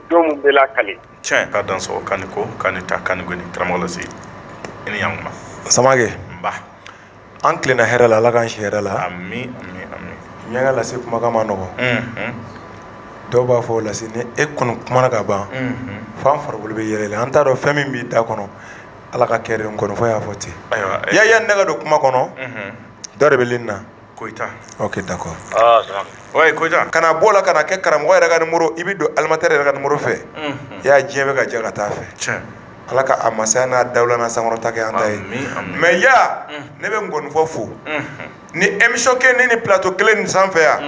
domu bela kale tiɲɛ ka dan sɔgɔ kani ko kani ta kani goni karamɔgɔ lase i ni ɲankuma Samake nba an tilenna hɛrɛ la ala k'an si hɛrɛ la ami ɲɛga lase kumakan ma nɔgɔ dɔw b'a fɔ lase ni e kɔni kumana ka ban f'an farikolo bɛ yɛlɛla an t'a dɔn fɛn min b'i da kɔnɔ ala ka kɛ n kɔni fɔ y'a fɔ ten ya ne ka don kuma kɔnɔ dɔ de bɛ lini na Koyita ok d'accord ouais Koyita kana bɔ la kana kɛ karamɔgɔ yɛrɛ ka numéro i bɛ don alimatɛri yɛrɛ ka numéro fɛ y'a diɲɛ bɛ ka jɛ ka taa fɛ tiɲɛ ala ka a masaya n'a dawula n'a sankɔrɔta kɛ an ta ye mais ya ne bɛ nkɔnifɔ fo ni émission kɛ ne ni plateau kelen nin sanfɛ yan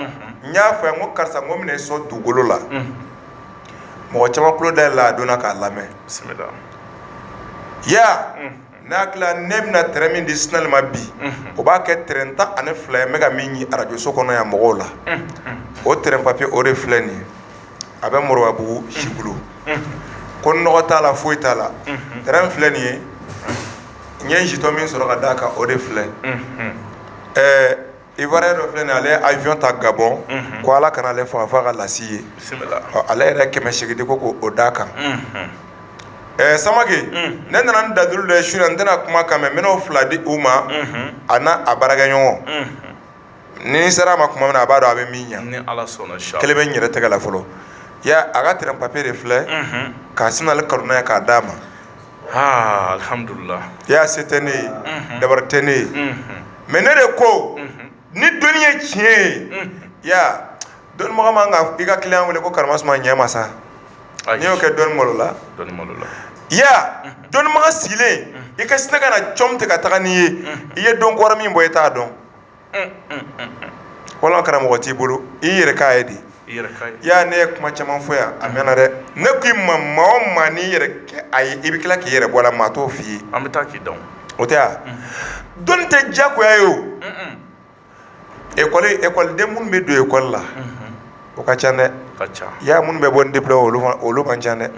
n y'a fɔ yan ko karisa n ko minɛ sɔn dugukolo la mɔgɔ caman tulo dayɛlɛ a donna k'a lamɛn bisimila ya n'a tila ne bɛna tɛrɛ min di sinali ma bi o b'a kɛ tɛrɛn 12 ye n bɛ ka min ɲi arajo so kɔnɔ yan mɔgɔw la o tɛrɛn papier o de filɛ nin ye a bɛ Moribabugu Sibulu ko nɔgɔ t'a la foyi t'a la tɛrɛn filɛ nin ye n ye jitɔ min sɔrɔ ka d'a kan o de filɛ Ivoirien dɔ filɛ nin ale ye avion ta Gabon ko ala kana ale faga f'a ka lasi ye ale yɛrɛ 800 di ko k'o d'a kan Samake ne nana n dadulu dɔ ye su la n tɛna kuma kan mɛ n bɛn'o 2 di u ma a n'a a baarakɛɲɔgɔn ni n sera a ma kuma min na a b'a dɔn a bɛ min ɲa ni ala sɔnna inshallah kelen bɛ n yɛrɛ tɛgɛ la fɔlɔ ya a ka terrain papier de filɛ k'a sin ale karuna ye k'a d'a ma alhamdulillah ya se tɛ ne ye dabari tɛ ne ye mais ne de ko ni dɔnni ye tiɲɛ ye ya dɔnnibaga man ka i ka client wele ko karamasuma ɲɛ ma sa n'i y'o kɛ dɔnni malo la ya dɔnnibaga sigilen i ka sinɛ ka na com tigɛ ka taga n'i ye i ye dɔn kɔrɔ min bɔ i t'a dɔn walima karamɔgɔ t'i bolo i yɛrɛ k'a ye de ya ne ye kuma caman fɔ yan a mɛnna dɛ ne k'i ma maa o maa n'i yɛrɛ kɛ a ye i bɛ tila k'i yɛrɛ bɔ a la maa t'o f'i ye an bɛ taa k'i dɔn o tɛ wa dɔnni tɛ diyagoya ye o ekɔliden minnu bɛ don ekɔli la o ka ca dɛ ya minnu bɛ bɔ ni diplôme olu man ca dɛ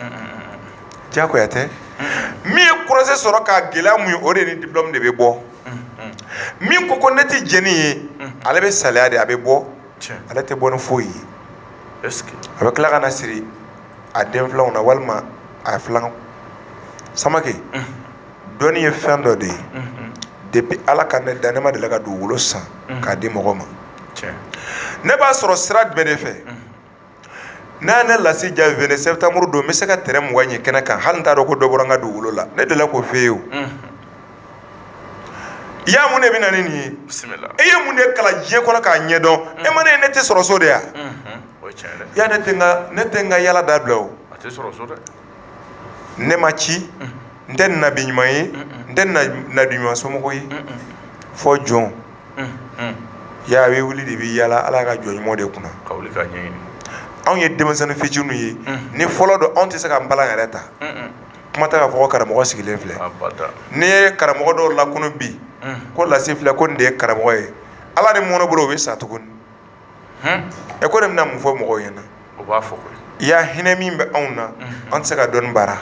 diyagoya tɛ min ye kɔrɔsɛ sɔrɔ k'a gɛlɛya mun ye o de ni diplôme de bɛ bɔ min ko ne tɛ jɛni ye ale bɛ saliya de a bɛ bɔ ale tɛ bɔ ni foyi ye a bɛ tila ka na siri a den filanw na walima a filan Samake dɔnni ye fɛn dɔ de ye depuis ala ka ne da ne ma deli ka dugukolo san k'a di mɔgɔ ma ne b'a sɔrɔ sira jumɛn de fɛ n'a ne lasi ja 20 septembre don n bɛ se ka terrain 20 ɲɛ kɛnɛ kan hali n t'a dɔn ko dɔ bɔra n ka dugukolo la ne delila k'o f'e ye o i y'a mun de bɛ na ni nin ye e ye mun de kalan diɲɛ kɔnɔ k'a ɲɛdɔn e ma ne ye ne tɛ sɔrɔ so de ya ya ne tɛ n ka yala dabila o ne ma ci n tɛ nabi ɲuman ye n tɛ nabi ɲuman somɔgɔ ye fɔ jɔn ya a bɛ wuli de bɛ yala ala ka jɔn ɲuman de kunna anw ye denmisɛnnin fitininw ye ni fɔlɔ don anw tɛ se ka npalan yɛrɛ ta kuma tɛ k'a fɔ ko karamɔgɔ sigilen filɛ n'i ye karamɔgɔ dɔw lakunu bi ko lase filɛ ko nin de ye karamɔgɔ ye ala ni mɔnɔ bolo o bɛ sa tuguni e ko ne bɛna mun fɔ mɔgɔw ɲɛna o b'a fɔ ya hinɛ min bɛ anw na an tɛ se ka dɔnni baara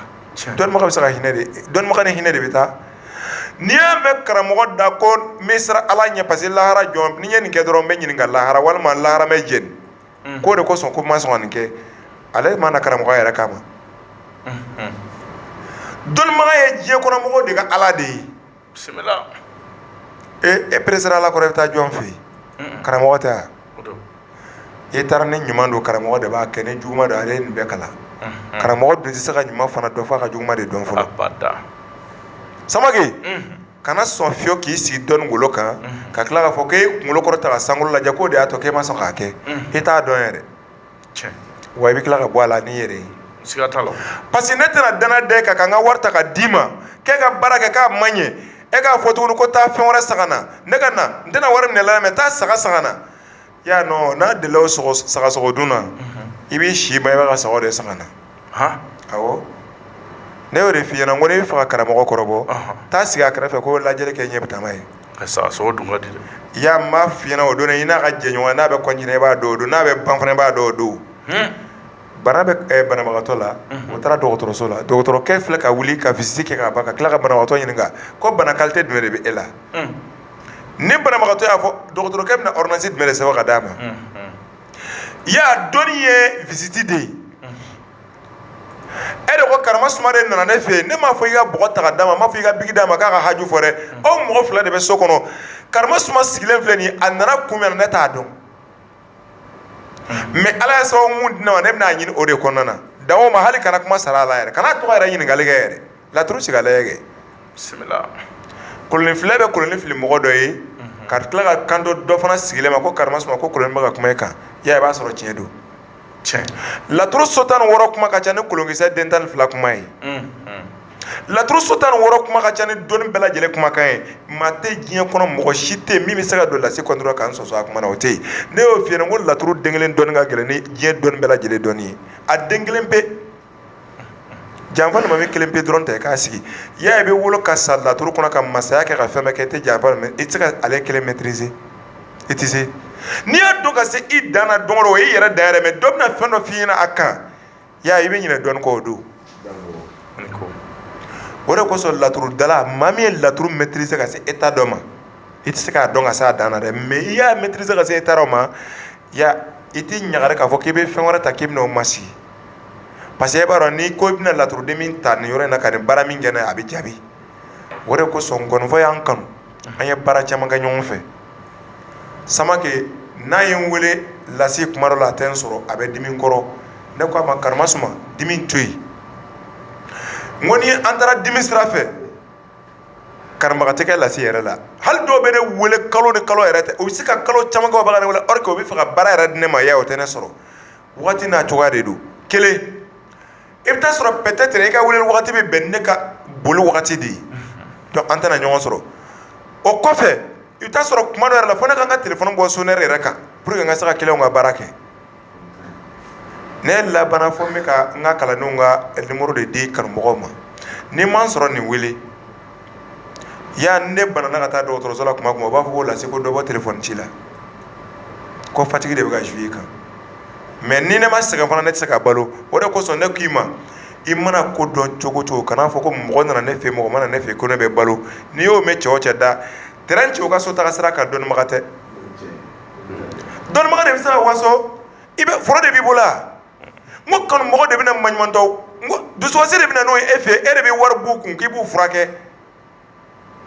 dɔnnibaga bɛ se ka hinɛ de dɔnnibaga ni hinɛ de bɛ taa n'i y'a mɛn karamɔgɔ da ko n bɛ siran ala ɲɛ parce que lahara jɔn ni n ye nin kɛ dɔrɔn n bɛ ɲininka lahara walima lahara bɛ jɛni k'o de kosɔn ko n ma sɔn ka nin kɛ ale ma na karamɔgɔ yɛrɛ kama dɔnnibaga ye diɲɛ kɔnɔ mɔgɔw de ka ala de ye e peresera ala kɔrɔ i bɛ taa jɔn fɛ yen karamɔgɔ tɛ wa i taara ni ɲuman don karamɔgɔ de b'a kɛ ni juguman don ale ye nin bɛɛ kalan karamɔgɔ dun tɛ se ka ɲuman fana dɔn f'a ka juguman de dɔn fɔlɔ Samake kana sɔn fiyewu k'i sigi dɔnni golo kan ka tila k'a fɔ k'e kunkolo kɔrɔ ta ka sankolo lajɛ k'o de y'a to k'e ma sɔn k'a kɛ i t'a dɔn yɛrɛ wa i bɛ tila ka bɔ a la n'i yɛrɛ ye parce que ne tɛna danaya da e kan ka n ka wari ta ka d'i ma k'e ka baara kɛ k'a ma ɲɛ e k'a fɔ tuguni ko taa fɛn wɛrɛ san ka na ne ka na n tɛna wari minɛ la mɛ taa saga san ka na ya nɔ n'a delila o saga sɔgɔ dun na i b'i si ma i b'a ka sagaw de san ka na awɔ ne y'o de f'i ɲɛna n ko n'i bɛ fɛ ka karamɔgɔ kɔrɔbɔ taa sigi a kɛrɛfɛ ko lajɛli kɛ ɲɛ bɛ taama ye i y'a n b'a f'i ɲɛna o don i n'a ka jɛɲɔgɔn n'a bɛ continuer i b'a dɔn o don n'a bɛ ban fana i b'a dɔn o don bana bɛ banabagatɔ la o taara dɔgɔtɔrɔso la dɔgɔtɔrɔkɛ filɛ ka wuli ka visite kɛ ka ban ka tila ka banabagatɔ ɲininka ko bana qualité jumɛn de bɛ e la ni banabagatɔ y'a fɔ dɔgɔtɔrɔkɛ bɛna ordonnance jumɛn de sɛbɛn ka d'a ma i y'a dɔnni ye visite de ye Karamasuma de nana ne fe ne m'a fɔ i ka bɔgɔ ta ka d'a ma m'a fɔ i ka bigi d'a ma k'a ka haju fɔ dɛ aw mɔgɔ fila de bɛ so kɔnɔ Karamasuma sigilen filɛ nin a nana kun min na ne t'a dɔn mais Ala ye sababu mun di ne ma ne bɛna ɲini o de kɔnɔna na dan o ma hali kana kuma sara a la yɛrɛ kana tɔgɔ yɛrɛ ɲininkali kɛ yɛrɛ laturu sigi a lajɛ kɛ bisimila koloni filɛ bɛ koloni fili mɔgɔ dɔ ye ka tila ka kanto dɔ fana sigilen ma ko Karamasuma ko koloni bɛ ka kuma i kan ya i b'a sɔrɔ tiɲɛ don laturu so 16 kuma ka ca ni kolonkisɛ den 12 kuma ye laturu so 16 kuma ka ca ni dɔnni bɛɛ lajɛlen kumakan ye maa tɛ diɲɛ kɔnɔ mɔgɔ si tɛ min bɛ se ka don lase kɔnɔdɔrɔn k'an sɔsɔ a kuma na o tɛ yen ne y'o f'i ɲɛna ko laturu den kelen dɔnni ka gɛlɛn ni diɲɛ dɔnni bɛɛ lajɛlen dɔnni ye a den kelen pe janfa nin ma min kelen pe dɔrɔn tɛ k'a sigi ya i bɛ wolo ka sa laturu kɔnɔ ka masaya kɛ ka fɛn bɛɛ kɛ i tɛ janfa nin i tɛ se ka ale kelen maîtriser i tɛ se n'i y'a dɔn ka se i dan na don o don o y'i yɛrɛ dan yɛrɛ mais dɔ bɛna fɛn dɔ f'i ɲɛna a kan ya i bɛ ɲinɛ dɔɔni kɔ o don o de kosɔn laturu dala maa min ye laturu maîtriser ka se état dɔ ma i tɛ se k'a dɔn ka se a dan na dɛ mais i y'a maîtriser ka se état dɔ ma ya i tɛ ɲagari k'a fɔ k'i bɛ fɛn wɛrɛ ta k'i bɛna o masigi parce que e b'a dɔn n'i ko i bɛna laturuden min ta nin yɔrɔ in na ka nin baara min kɛ n'a ye a bɛ jaabi o de kosɔn ngɔnifɔ y'an kanu an ye baara caman kɛ ɲɔgɔn fɛ Samake n'a ye n wele lasi kuma dɔ la a tɛ n sɔrɔ a bɛ dimi kɔrɔ ne ko a ma Karamasuma dimi to yen n ko ni an taara dimi sira fɛ karamɔgɔ tɛ kɛ lasi yɛrɛ la hali dɔw bɛ ne wele kalo ni kalo yɛrɛ tɛ o bɛ se ka kalo caman kɛ o bɛ ka ne wele or que o bɛ fɛ ka baara yɛrɛ di ne ma ya o tɛ ne sɔrɔ waati n'a cogoya de don kelen i bɛ taa sɔrɔ peut-être i ka wele wagati bɛ bɛn ne ka boli wagati de ye donc an tɛna ɲɔgɔn sɔrɔ o kɔfɛ i bɛ taa sɔrɔ kuma dɔ yɛrɛ la fo ne ka n ka téléphone bɔ sonnerie yɛrɛ kan pour que n ka se ka clients ka baara kɛ ne labana fo n bɛ ka n ka kalandenw ka numéro de di kanumɔgɔw ma ni n ma n sɔrɔ nin wele ya ne banana ka taa dɔgɔtɔrɔso la kuma o b'a fɔ ko lase ko dɔ bɔ téléphone ci la ko fatigue de bɛ ka jouer i kan mais ni ne ma sɛgɛn fana ne tɛ se ka balo o de kosɔn ne k'i ma i mana ko dɔn cogo cogo kana fɔ ko mɔgɔ nana ne fɛ mɔgɔ ma na ne fɛ ko ne bɛ balo n'i y'o mɛn cɛ o cɛ da terrain cɛw ka so taga sira kan dɔnnibaga tɛ dɔnnibaga de bɛ se ka waso i bɛ foro de b'i bolo wa n ko kanumɔgɔ de bɛ na maɲumantɔ n ko dusukasi de bɛ na n'o ye e fɛ e de bɛ wari b'u kun k'i b'u furakɛ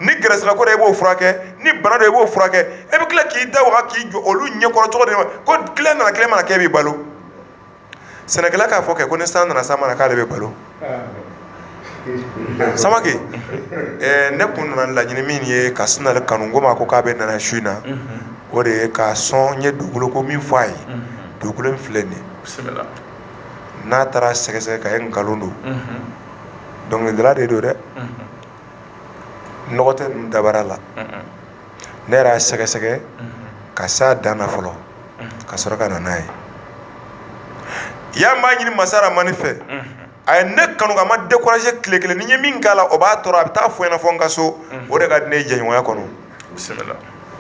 ni gɛrɛsɛgɛ ko de i b'o furakɛ ni bana dɔ i b'o furakɛ e bɛ tila k'i da waga k'i jɔ olu ɲɛkɔrɔ cogo de ma ko tile nana tile mana kɛ e b'i balo sɛnɛkɛla k'a fɔ kɛ ko ni san nana san mana k'ale bɛ balo Samake ne kun nana laɲini min ye ka Sunale kanu ko ma ko k'a bɛ nana su in na o de ye ka sɔn n ye dugukolo ko min fɔ a ye dugukolo in filɛ nin ye n'a taara sɛgɛsɛgɛ ka ye nkalon don dɔnkilidala de don dɛ nɔgɔ tɛ ninnu dabara la ne yɛrɛ y'a sɛgɛsɛgɛ ka s'a dan na fɔlɔ ka sɔrɔ ka na n'a ye yan b'a ɲini Masa Rahamani fɛ a ye ne kanu ka ma décourager tile kelen ni n ye min k'a la o b'a tɔɔrɔ a bɛ taa fɔ ɲɛna fɔ n ka so o de ka di ne ye jɛɲɔgɔnya kɔnɔ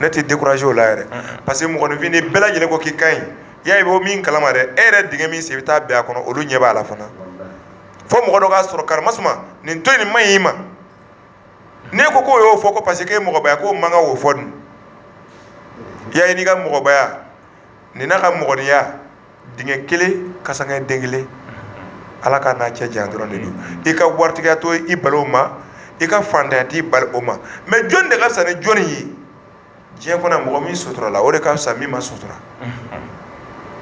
ne tɛ décourager o la yɛrɛ parce que mɔgɔninfin ni bɛɛ lajɛlen ko k'i ka ɲi ya i b'o min kalama dɛ e yɛrɛ dingɛ min sen i bɛ taa bɛn a kɔnɔ olu ɲɛ b'a la fana fo mɔgɔ dɔ k'a sɔrɔ Karamasuma nin to yen nin ma ɲi i ma n'e ko k'o y'o fɔ ko parce que e mɔgɔbaya k'o man kan k'o fɔ dun ya i n'i ka mɔgɔbaya nin n'a ka mɔgɔninya dingɛ kelen kasankɛ den kelen Ala ka n'a cɛ janya dɔrɔn de don i ka waritigiya to i bali o ma i ka fantanya t'i bali o ma mais jɔnni de ka fisa ni jɔnni ye diɲɛ kɔnɔ mɔgɔ min sutura la o de ka fisa min ma sutura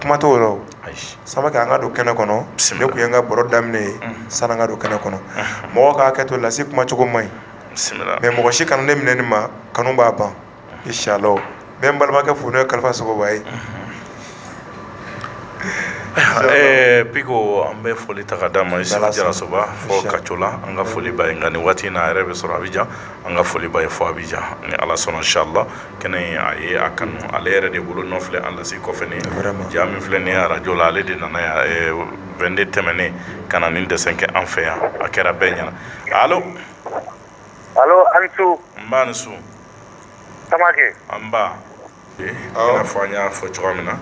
kuma t'o la o Samake an ka don kɛnɛ kɔnɔ ne kun ye n ka baro daminɛ ye sani an ka don kɛnɛ kɔnɔ mɔgɔ k'a hakɛ to lase kuma cogo man ɲi mais mɔgɔ si kana ne minɛ nin ma kanu b'a ban inshallah n bɛ n balimakɛ fo n'o ye Kalifa Sogoba ye Piko an bɛ foli ta ka d'a ma Isufu Jarasoba fɔ Kacola an ka foli ba ye nka nin waati in na a yɛrɛ bɛ sɔrɔ Abidjan an ka foli ba ye fɔ Abidjan ni Ala sɔnna inshallah kɛnɛ in a ye a kanu ale yɛrɛ de bolo nɔ filɛ an lase kɔfɛ nin jaa min filɛ nin ye arajo la ale de nana yan 22 tɛmɛnen ka na nin dessin kɛ an fɛ yan a kɛra bɛɛ ɲɛna allo ani su n b'a ni su Samake an ba i n'a fɔ an y'a fɔ cogoya min na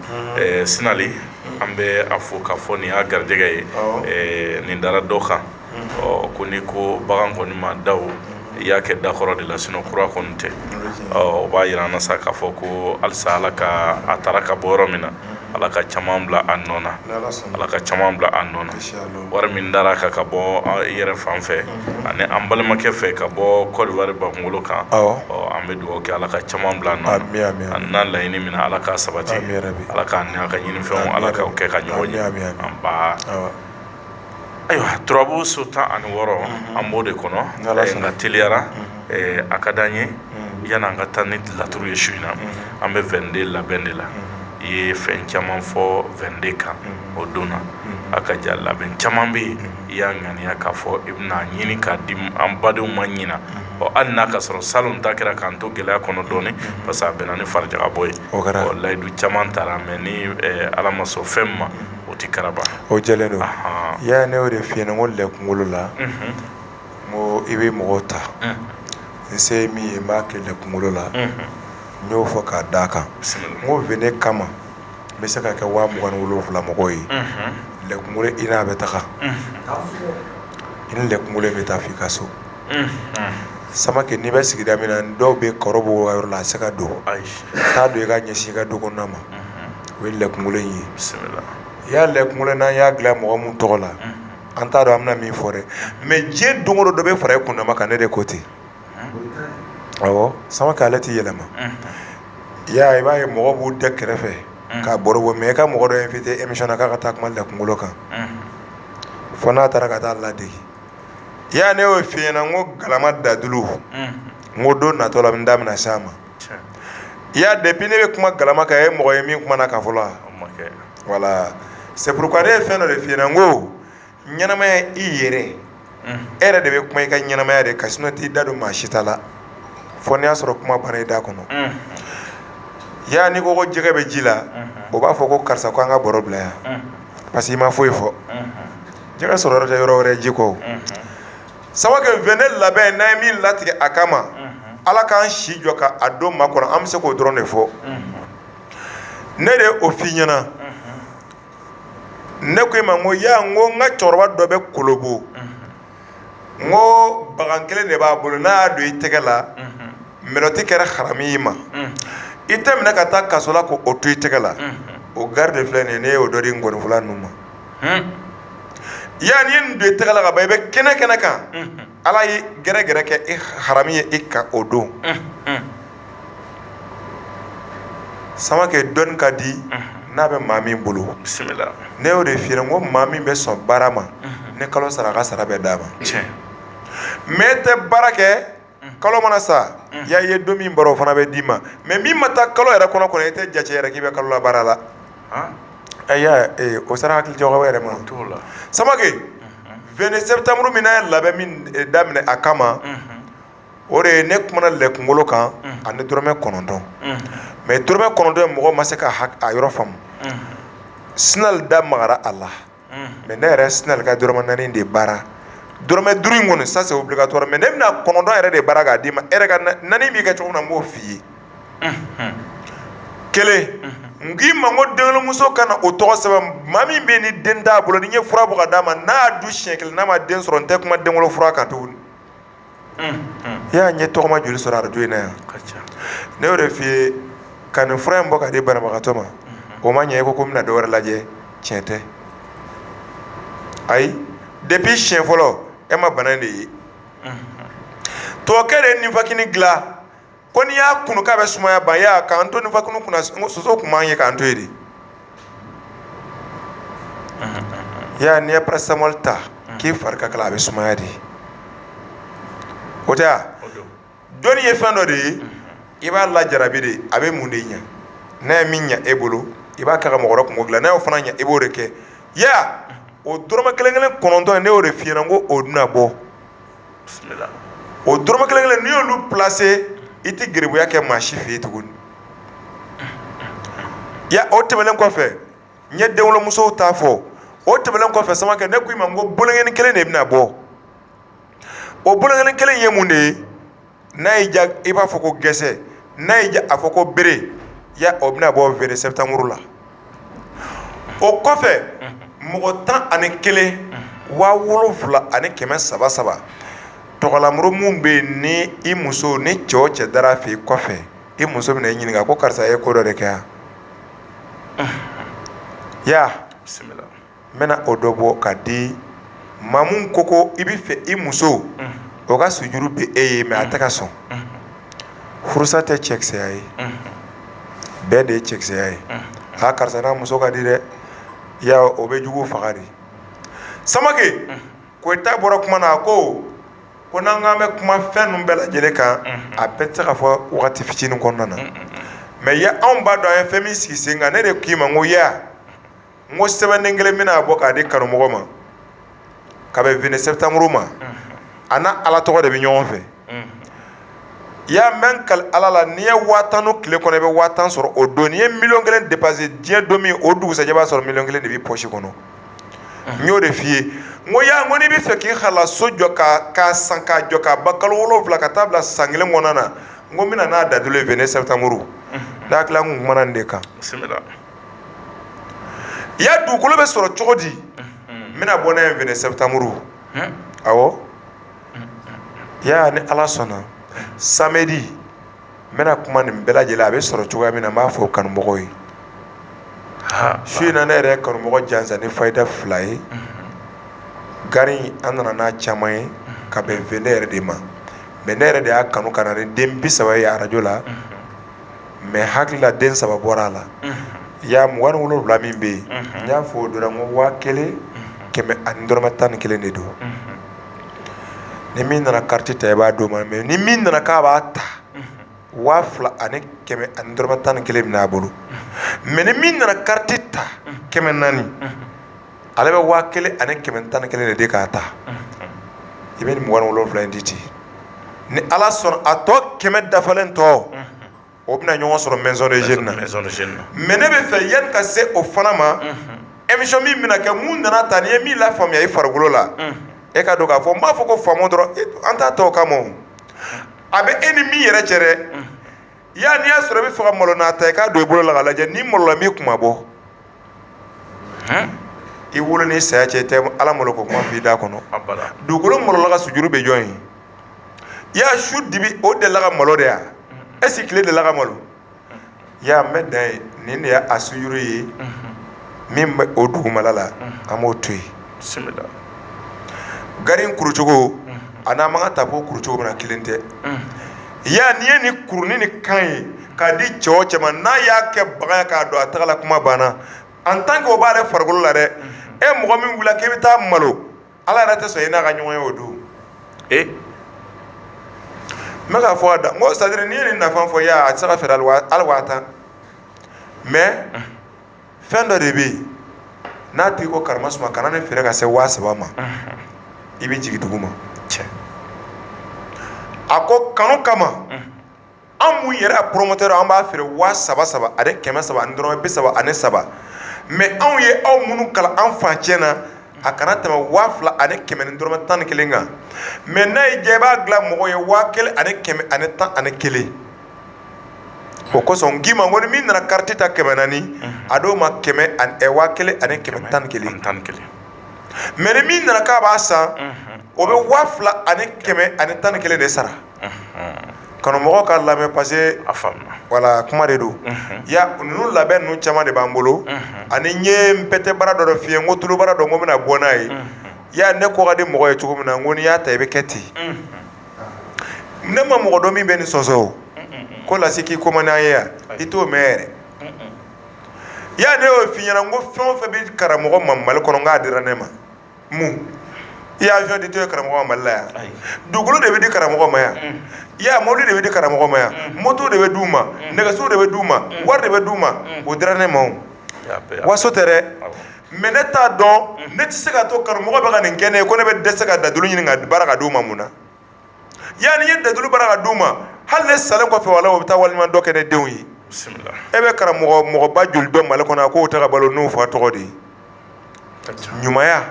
Sinali an bɛ a fɔ k'a fɔ nin y'a garijɛgɛ ye nin dara dɔ kan ko ni ko bagan kɔni ma da o i y'a kɛ dakɔrɔ de la sinon kura kɔni tɛ o b'a yira an na sa k'a fɔ ko halisa Ala ka a taara ka bɔ yɔrɔ min na ala ka caman bila a nɔ na ala ka caman bila a nɔ na wari min dara ka bɔ i yɛrɛ fan fɛ ani an balimakɛ fɛ ka bɔ Côte d'Ivoire bakunkolo kan an bɛ dugawu kɛ ala ka caman bila a nɔ na an n'a laɲini minɛ ala ka sabati ala ka ni a ka ɲinifɛnw ala ka kɛ ka ɲɔgɔn ye an ba ayiwa turabu so 16 an b'o de kɔnɔ nka teliyara a ka d'an ye yanni an ka taa ni laturu ye su in na an bɛ 22 labɛn de la i ye fɛn caman fɔ 22 kan o don na a ka ja labɛn caman bɛ yen i y'a ŋaniya k'a fɔ i bɛna ɲini k'a di an badenw ma ɲina hali n'a ka sɔrɔ salon ta kɛra k'an to gɛlɛya kɔnɔ dɔɔni parce que a bɛnna ni farijagabɔ ye layidu caman taara mɛ ni ala ma sɔn fɛn min ma o tɛ karaba o jɛlen don i y'a ne y'o de f'i ɲɛna n ko lɛkunkolo la n ko i bɛ mɔgɔw ta n se ye min ye n b'a kɛ lɛkunkolo la n y'o fɔ k'a d'a kan n ko vene kama n bɛ se ka kɛ 27 mɔgɔw ye lɛkunkolo i n'a bɛ taga i ni lɛkunkolo in bɛ taa f'i ka so Samake n'i bɛ sigida min na dɔw bɛ kɔrɔ b'o yɔrɔ la a se ka don t'a don i ka ɲɛsin i ka du kɔnɔna ma o ye lɛkunkolo in ye i y'a lɛkunkolo n'an y'a dilan mɔgɔ mun tɔgɔ la an t'a dɔn an bɛna min fɔ dɛ mɛ diɲɛ don o don dɔ bɛ fara i kundama kan ne de ko ten awɔ Samake ale t'i yɛlɛma i b'a ye mɔgɔ b'u dɛ kɛrɛfɛ k'a bɔrɔ bɔ mɛ i ka mɔgɔ dɔ invité émission na k'a ka taa kuma lɛkunkolo kan fɔ n'a taara ka taa ladege i y'a ne y'o f'i ɲɛna n ko galama dadulu n ko don natɔ la n da bɛna s'a ma i y'a depuis ne bɛ kuma galama kan e mɔgɔ ye min kumana kan fɔlɔ voilà c'est pourquoi ne ye fɛn dɔ de f'i ɲɛna n ko ɲɛnamaya i yɛrɛ e yɛrɛ de bɛ kuma i ka ɲɛnamaya de ka sinɔn t'i da don maa si ta la fɔ n'i y'a sɔrɔ kuma banna i da kɔnɔ i y'a n'i ko ko jɛgɛ bɛ ji la o b'a fɔ ko karisa ko an ka bɔrɔ bila yan parce que i ma foyi fɔ jɛgɛ sɔrɔ yɔrɔ tɛ yɔrɔ wɛrɛ ji kɔ Samake vene labɛn n'an ye min latigɛ a kama ala k'an si jɔ ka a don makɔnɔ an bɛ se k'o dɔrɔn de fɔ ne de o f'i ɲɛna ne ko i ma n ko n ko n ka cɛkɔrɔba dɔ bɛ Kolobo n ko bagan kelen de b'a bolo n'a y'a don i tɛgɛ la mɛlɔti kɛra harami i ma i tɛ minɛ ka taa kaso la k'o to i tɛgɛ la o garde filɛ nin ye ne y'o dɔ di nkɔnifɔla ninnu ma yani ye nin don i tɛgɛ la ka ban i bɛ kɛnɛ kɛnɛ kan ala ye gɛrɛgɛrɛ kɛ i harami ye i kan o don Samake dɔnni ka di n'a bɛ maa min bolo ne y'o de f'i ɲɛna n ko maa min bɛ sɔn baara ma ne kalo sara a ka sara bɛ d'a ma mais e tɛ baara kɛ kalo mana sa y'a ye don min bɔra o fana bɛ d'i ma mais min ma taa kalo yɛrɛ kɔnɔ i tɛ jace yɛrɛ k'i bɛ kalo la baara la o sera hakili jagabɔ yɛrɛ ma Samake 20 septembre min n'a ye labɛn min daminɛ a kama o de ye ne kumana lɛkunkolo kan ani dɔrɔmɛ 9 mais dɔrɔmɛ 9 ye mɔgɔ ma se ka a yɔrɔ faamu Sinal da magara a la mais ne yɛrɛ Sinal ka dɔrɔmɛ 4 de baara dɔrɔmɛ 5 in kɔni ça c'est obligatoire mais ne bɛna 9 yɛrɛ de baara k'a d'i ma e yɛrɛ ka 4 b'i kɛ cogo min na n b'o f'i ye kelen n k'i ma n ko denwolomuso ka na o tɔgɔ sɛbɛn maa min bɛ yen ni den t'a bolo ni n ye fura bɔ ka d'a ma n'a y'a dun siɲɛ kelen n'a ma den sɔrɔ n tɛ kuma denwolo fura kan tuguni i y'a ɲɛ tɔgɔma joli sɔrɔ arajo in na yan ne y'o de f'i ye ka nin fura in bɔ ka di banabagatɔ ma o ma ɲɛ i ko ko n bɛna dɔ wɛrɛ lajɛ tiɲɛ tɛ ayi depuis siɲɛ fɔlɔ e ma bana in de ye tɔkɛ de ye ninfakini dilan ko n'i y'a kunu k'a bɛ sumaya ban y'a k'an to ninfakini kunna soso tun b'an ye k'an to yen de y'a n'i ye paracetamol ta k'i fari ka kalan a bɛ sumaya de o tɛ wa dɔnni ye fɛn dɔ de ye i b'a lajarabi de a bɛ mun de ɲɛ n'a ye min ɲɛ e bolo i b'a kɛ ka mɔgɔ wɛrɛ kungo dilan n'a y'o fana ɲɛ i b'o de kɛ ya o dɔrɔmɛ kelen kelen 9 ne y'o de f'i ɲɛna n ko o bɛna bɔ o dɔrɔmɛ kelen kelen n'i y'olu placer i tɛ geribuya kɛ maa si fɛ yen tuguni ya o tɛmɛnen kɔfɛ n ye denwolomusow t'a fɔ o tɛmɛnen kɔfɛ Samake ne ko i ma n ko boloŋɛni kelen de bɛna bɔ o boloŋɛni kelen ye mun de ye n'a y'i diya i b'a fɔ ko gɛsɛ n'a y'i diya a fɔ ko bere ya o bɛna bɔ 20 septembre la o kɔfɛ mɔgɔ 11 7,700 tɔgɔlamuru mun bɛ yen ni i muso ni cɛ o cɛ dara fɛ i kɔfɛ i muso bɛna i ɲininka ko karisa ye ko dɔ de kɛ yan ya bisimila n bɛna o dɔ bɔ ka di maa mun ko ko i bɛ fɛ i muso o ka sujuru bɛ e ye mais a tɛ ka sɔn furusa tɛ cɛkisɛya ye bɛɛ de ye cɛkisɛya ye a karisa n'a muso ka di dɛ ya o bɛ jugu faga de Samake Koyita bɔra kuma na ko n'an k'an bɛ kuma fɛn ninnu bɛɛ lajɛlen kan a bɛɛ tɛ se ka fɔ wagati fitinin kɔnɔna na mais ya anw b'a dɔn an ye fɛn min sigi sen kan ne de k'i ma n ko ya n ko sɛbɛnden kelen bɛna bɔ k'a di kanumɔgɔ ma ka bɛn 20 septembre ma a n'a Ala tɔgɔ de bɛ ɲɔgɔn fɛ ya mɛn kali Ala la n'i ye 50 no tile kɔnɔ i bɛ 50 sɔrɔ o don n'i ye miliyɔn 1 dépassé diɲɛ don min o dugusajɛ b'a sɔrɔ miliyɔn 1 de b'i poche kɔnɔ n y'o de f'i ye n ko ya n ko n'i bɛ fɛ k'i halala so jɔ k'a san k'a jɔ k'a ban kalo 7 ka taa bila san 1 kɔnɔna na n ko n bɛna n'a dadulu ye 20 septembre n'a hakili la n kun kumana nin de kan ya dugukolo bɛ sɔrɔ cogo di n bɛna bɔ n'a ye 20 septembre awɔ ya ni Ala sɔnna samedi n bɛna kuma nin bɛɛ lajɛlen a bɛ sɔrɔ cogoya min na n b'a fɔ kanumɔgɔw ye su in na ne yɛrɛ ye kanumɔgɔ jansa ni fayida 2 ye gari an nana n'a caman ye ka bɛn 20 yɛrɛ de ma mais ne yɛrɛ de y'a kanu ka na ni den 30 ye arajo la mais hakili la den 3 bɔra a la ya 27 min bɛ yen n y'a fɔ o don n ko 1000 kɛmɛ ani dɔrɔmɛ 11 de don ni min nana carte ta i b'a d'o ma mais ni min nana k'a b'a ta 2000 ani kɛmɛ ani dɔrɔmɛ 11 bɛn'a bolo mais ni min nana carte ta 400 ale bɛ 1000 ani kɛmɛ 11 de di k'a ta i bɛ nin 27 in di ten ni Ala sɔnna a tɔ 100 dafalen tɔ o bɛna ɲɔgɔn sɔrɔ maison de jeune na mais ne bɛ fɛ yanni ka se o fana ma émission min bɛna kɛ mun nana ta n'i ye min lafaamuya i farikolo la e ka dɔn k'a fɔ n b'a fɔ ko faamu dɔrɔn an t'a tɔ kama o a bɛ e ni min yɛrɛ cɛ dɛ ya n'i y'a sɔrɔ i bɛ fɛ ka malo n'a ta i k'a don i bolo la ka lajɛ ni malola min kuma bɔ i wolo ni saya cɛ i tɛ Ala malo ko kuma f'i da kɔnɔ dugukolo malola ka sujuru bɛ jɔn ye ya su dibi o delila ka malo de ya est-ce que tile delila ka malo ya n bɛ dan ye nin de y'a sujuru ye min bɛ o dugumala la an b'o to yen gari in kurucogo a n'a man ka ta fo kurucogo min na kelen tɛ ya n'i ye nin kurunin ni kan ye k'a di cɛ o cɛ ma n'a y'a kɛ bagan ye k'a don a tagala kuma banna en tant que o b'ale farikolo la dɛ e mɔgɔ min wulila k'i bɛ taa malo Ala yɛrɛ tɛ sɔn i n'a ka ɲɔgɔn ye o don n bɛ k'a fɔ a da n ko c'est à dire n'i ye nin nafa fɔ ya a tɛ se ka feere hali 50 mais fɛn dɔ de bɛ yen n'a tigi ko karimasuma kana ne feere ka se 3000 ma i bɛ jigin dugu ma a ko kanu kama an mun yɛrɛ a promoteur an b'a feere 3000 ani 300 ani dɔrɔmɛ 33 mais anw ye aw minnu kalan an fancɛ na a kana tɛmɛ 2000 ani kɛmɛ ni dɔrɔmɛ 11 kan mais n'a y'i diya i b'a dilan mɔgɔ ye 1000 ani kɛmɛ ani 11 o kosɔn n k'i ma n ko ni min nana carte ta 400 a dɔw ma 1000 ani kɛmɛ 11 mais ni min nana k'a b'a san o bɛ 2000 ani kɛmɛ ani 11 de sara kanumɔgɔ ka lamɛn parce que wala kuma de don ya ninnu labɛn ninnu caman de b'an bolo ani n ye n pɛtɛ baara dɔ f'i ye n ko tulu baara dɔ n ko bɛna bɔ n'a ye ya ne ko ka di mɔgɔ ye cogo min na n ko n'i y'a ta i bɛ kɛ ten ne ma mɔgɔ dɔn min bɛ nin sɔsɔ o ko lase k'i ko man n'an ye yan i t'o mɛn yɛrɛ ya ne y'o f'i ɲɛna n ko fɛn o fɛn bɛ karamɔgɔ ma Mali kɔnɔ n k'a dira ne ma mun i y'a avion di to ye karamɔgɔ ma Mali la yan dugukolo de bɛ di karamɔgɔ ma yan i y'a mobili de bɛ di karamɔgɔ ma yan moto de bɛ d'u ma nɛgɛso de bɛ d'u ma wari de bɛ d'u ma o dira ne ma o waso tɛ dɛ mais ne t'a dɔn ne tɛ se ka to karamɔgɔ bɛ ka nin kɛ ne ye ko ne bɛ dɛsɛ ka dadulu ɲini ka baara ka d'u ma mun na ya ni ye dadulu baara ka d'u ma hali ne salen kɔfɛ wala o bɛ taa waliɲuman dɔ kɛ ne denw ye e bɛ karamɔgɔba joli dɔn Mali kɔnɔ a k'o tɛ ka balo n'u fa tɔgɔ de ye ɲumanya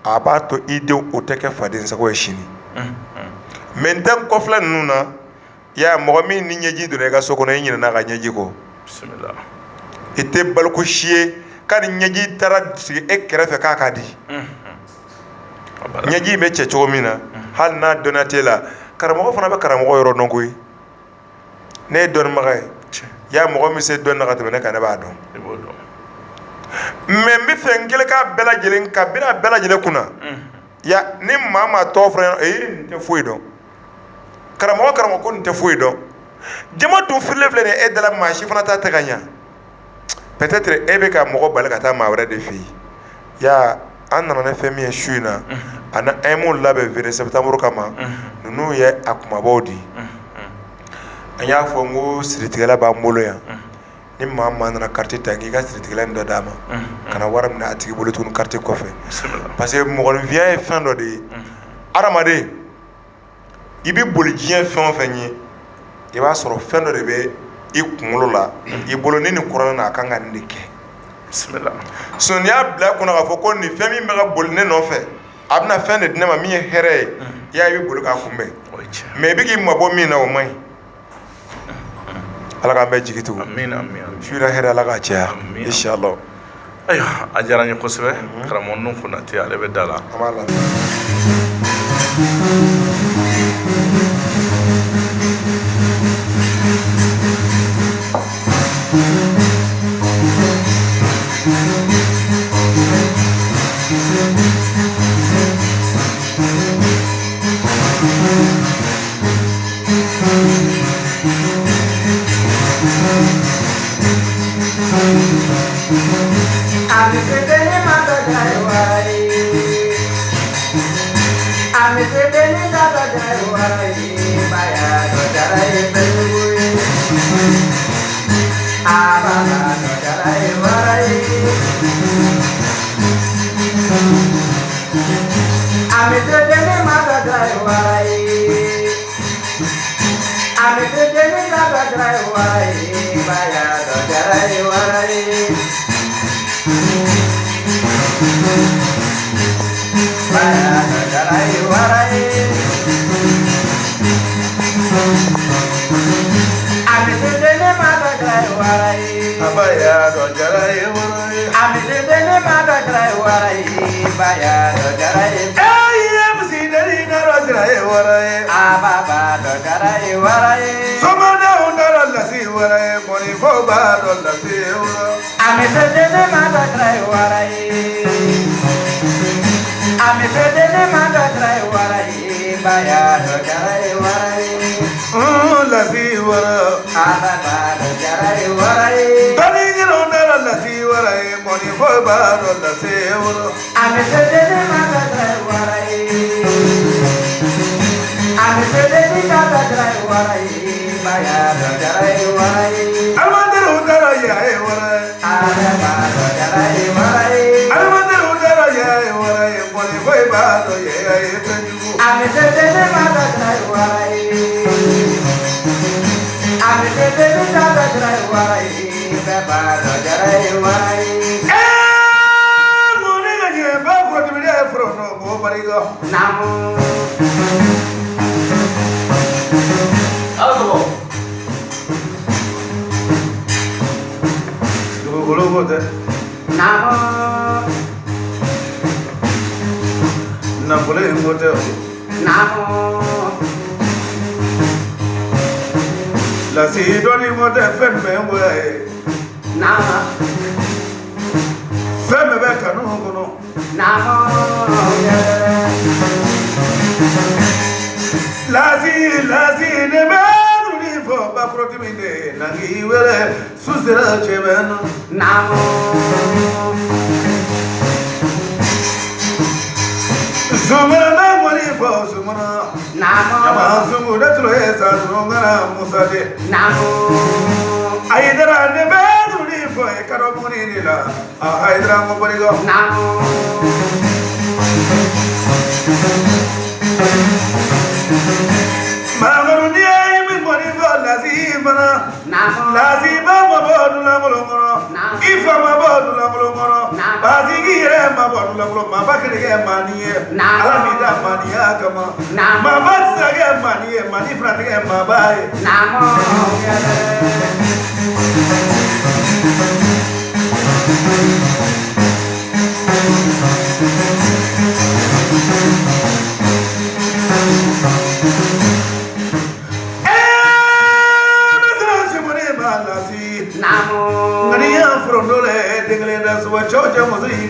a b'a to i denw o tɛ kɛ faden sago ye sini mais n tɛ n kɔfilɛ ninnu na ya mɔgɔ min ni ɲɛji donna i ka so kɔnɔ i ɲinɛna ka ɲɛji kɔ i tɛ baloko si ye k'a ni ɲɛji taara sigi e kɛrɛfɛ k'a ka di ɲɛji in bɛ cɛ cogo min na hali n'a dɔnniya t'e la karamɔgɔ fana bɛ karamɔgɔ yɔrɔ dɔn koyi ne ye dɔnnibaga ye ya mɔgɔ min se dɔnni na ka tɛmɛ ne kan ne b'a dɔn mais mi fɛn kelen ka bɛɛ lajɛlen ka bɛna bɛɛ lajɛlen kunna ya ni maa maa tɔ fana nin tɛ foyi dɔn karamɔgɔ ko nin tɛ foyi dɔn jama dun firilen filɛ nin ye e dala maa si fana t'a tɛ ka ɲa peut-être e bɛ ka mɔgɔ bali ka taa maa wɛrɛ de fɛ yen ya an nana ni fɛn min ye su in na ani an ye mun labɛn 20 septembre kama ninnu ye a kumabaw di an y'a fɔ n ko siritigɛla b'an bolo yan ni maa maa nana carte ta k'i ka siritigɛla in dɔ d'a ma kana wari minɛ a tigi bolo tuguni carte kɔfɛ parce que mɔgɔninfinya ye fɛn dɔ de ye adamaden i bɛ boli diɲɛ fɛn o fɛn ye i b'a sɔrɔ fɛn dɔ de bɛ i kunkolo la i bolo ni nin kɔrɔla na a kan ka nin de kɛ sinon n'i y'a bila kunna k'a fɔ ko nin fɛn min bɛ ka boli ne nɔfɛ a bɛna fɛn de di ne ma min ye hɛrɛ ye i y'a ye i bɛ boli k'a kunbɛn mais i bɛ k'i mabɔ min na o man ɲi ala k'an bɛɛ jigi tugu su yɛrɛ hɛrɛ ala k'a caya inshallah ayiwa a diyara n ye kosɛbɛ karamɔgɔ Nuhu Konate ale bɛ da la an b'a lamɛn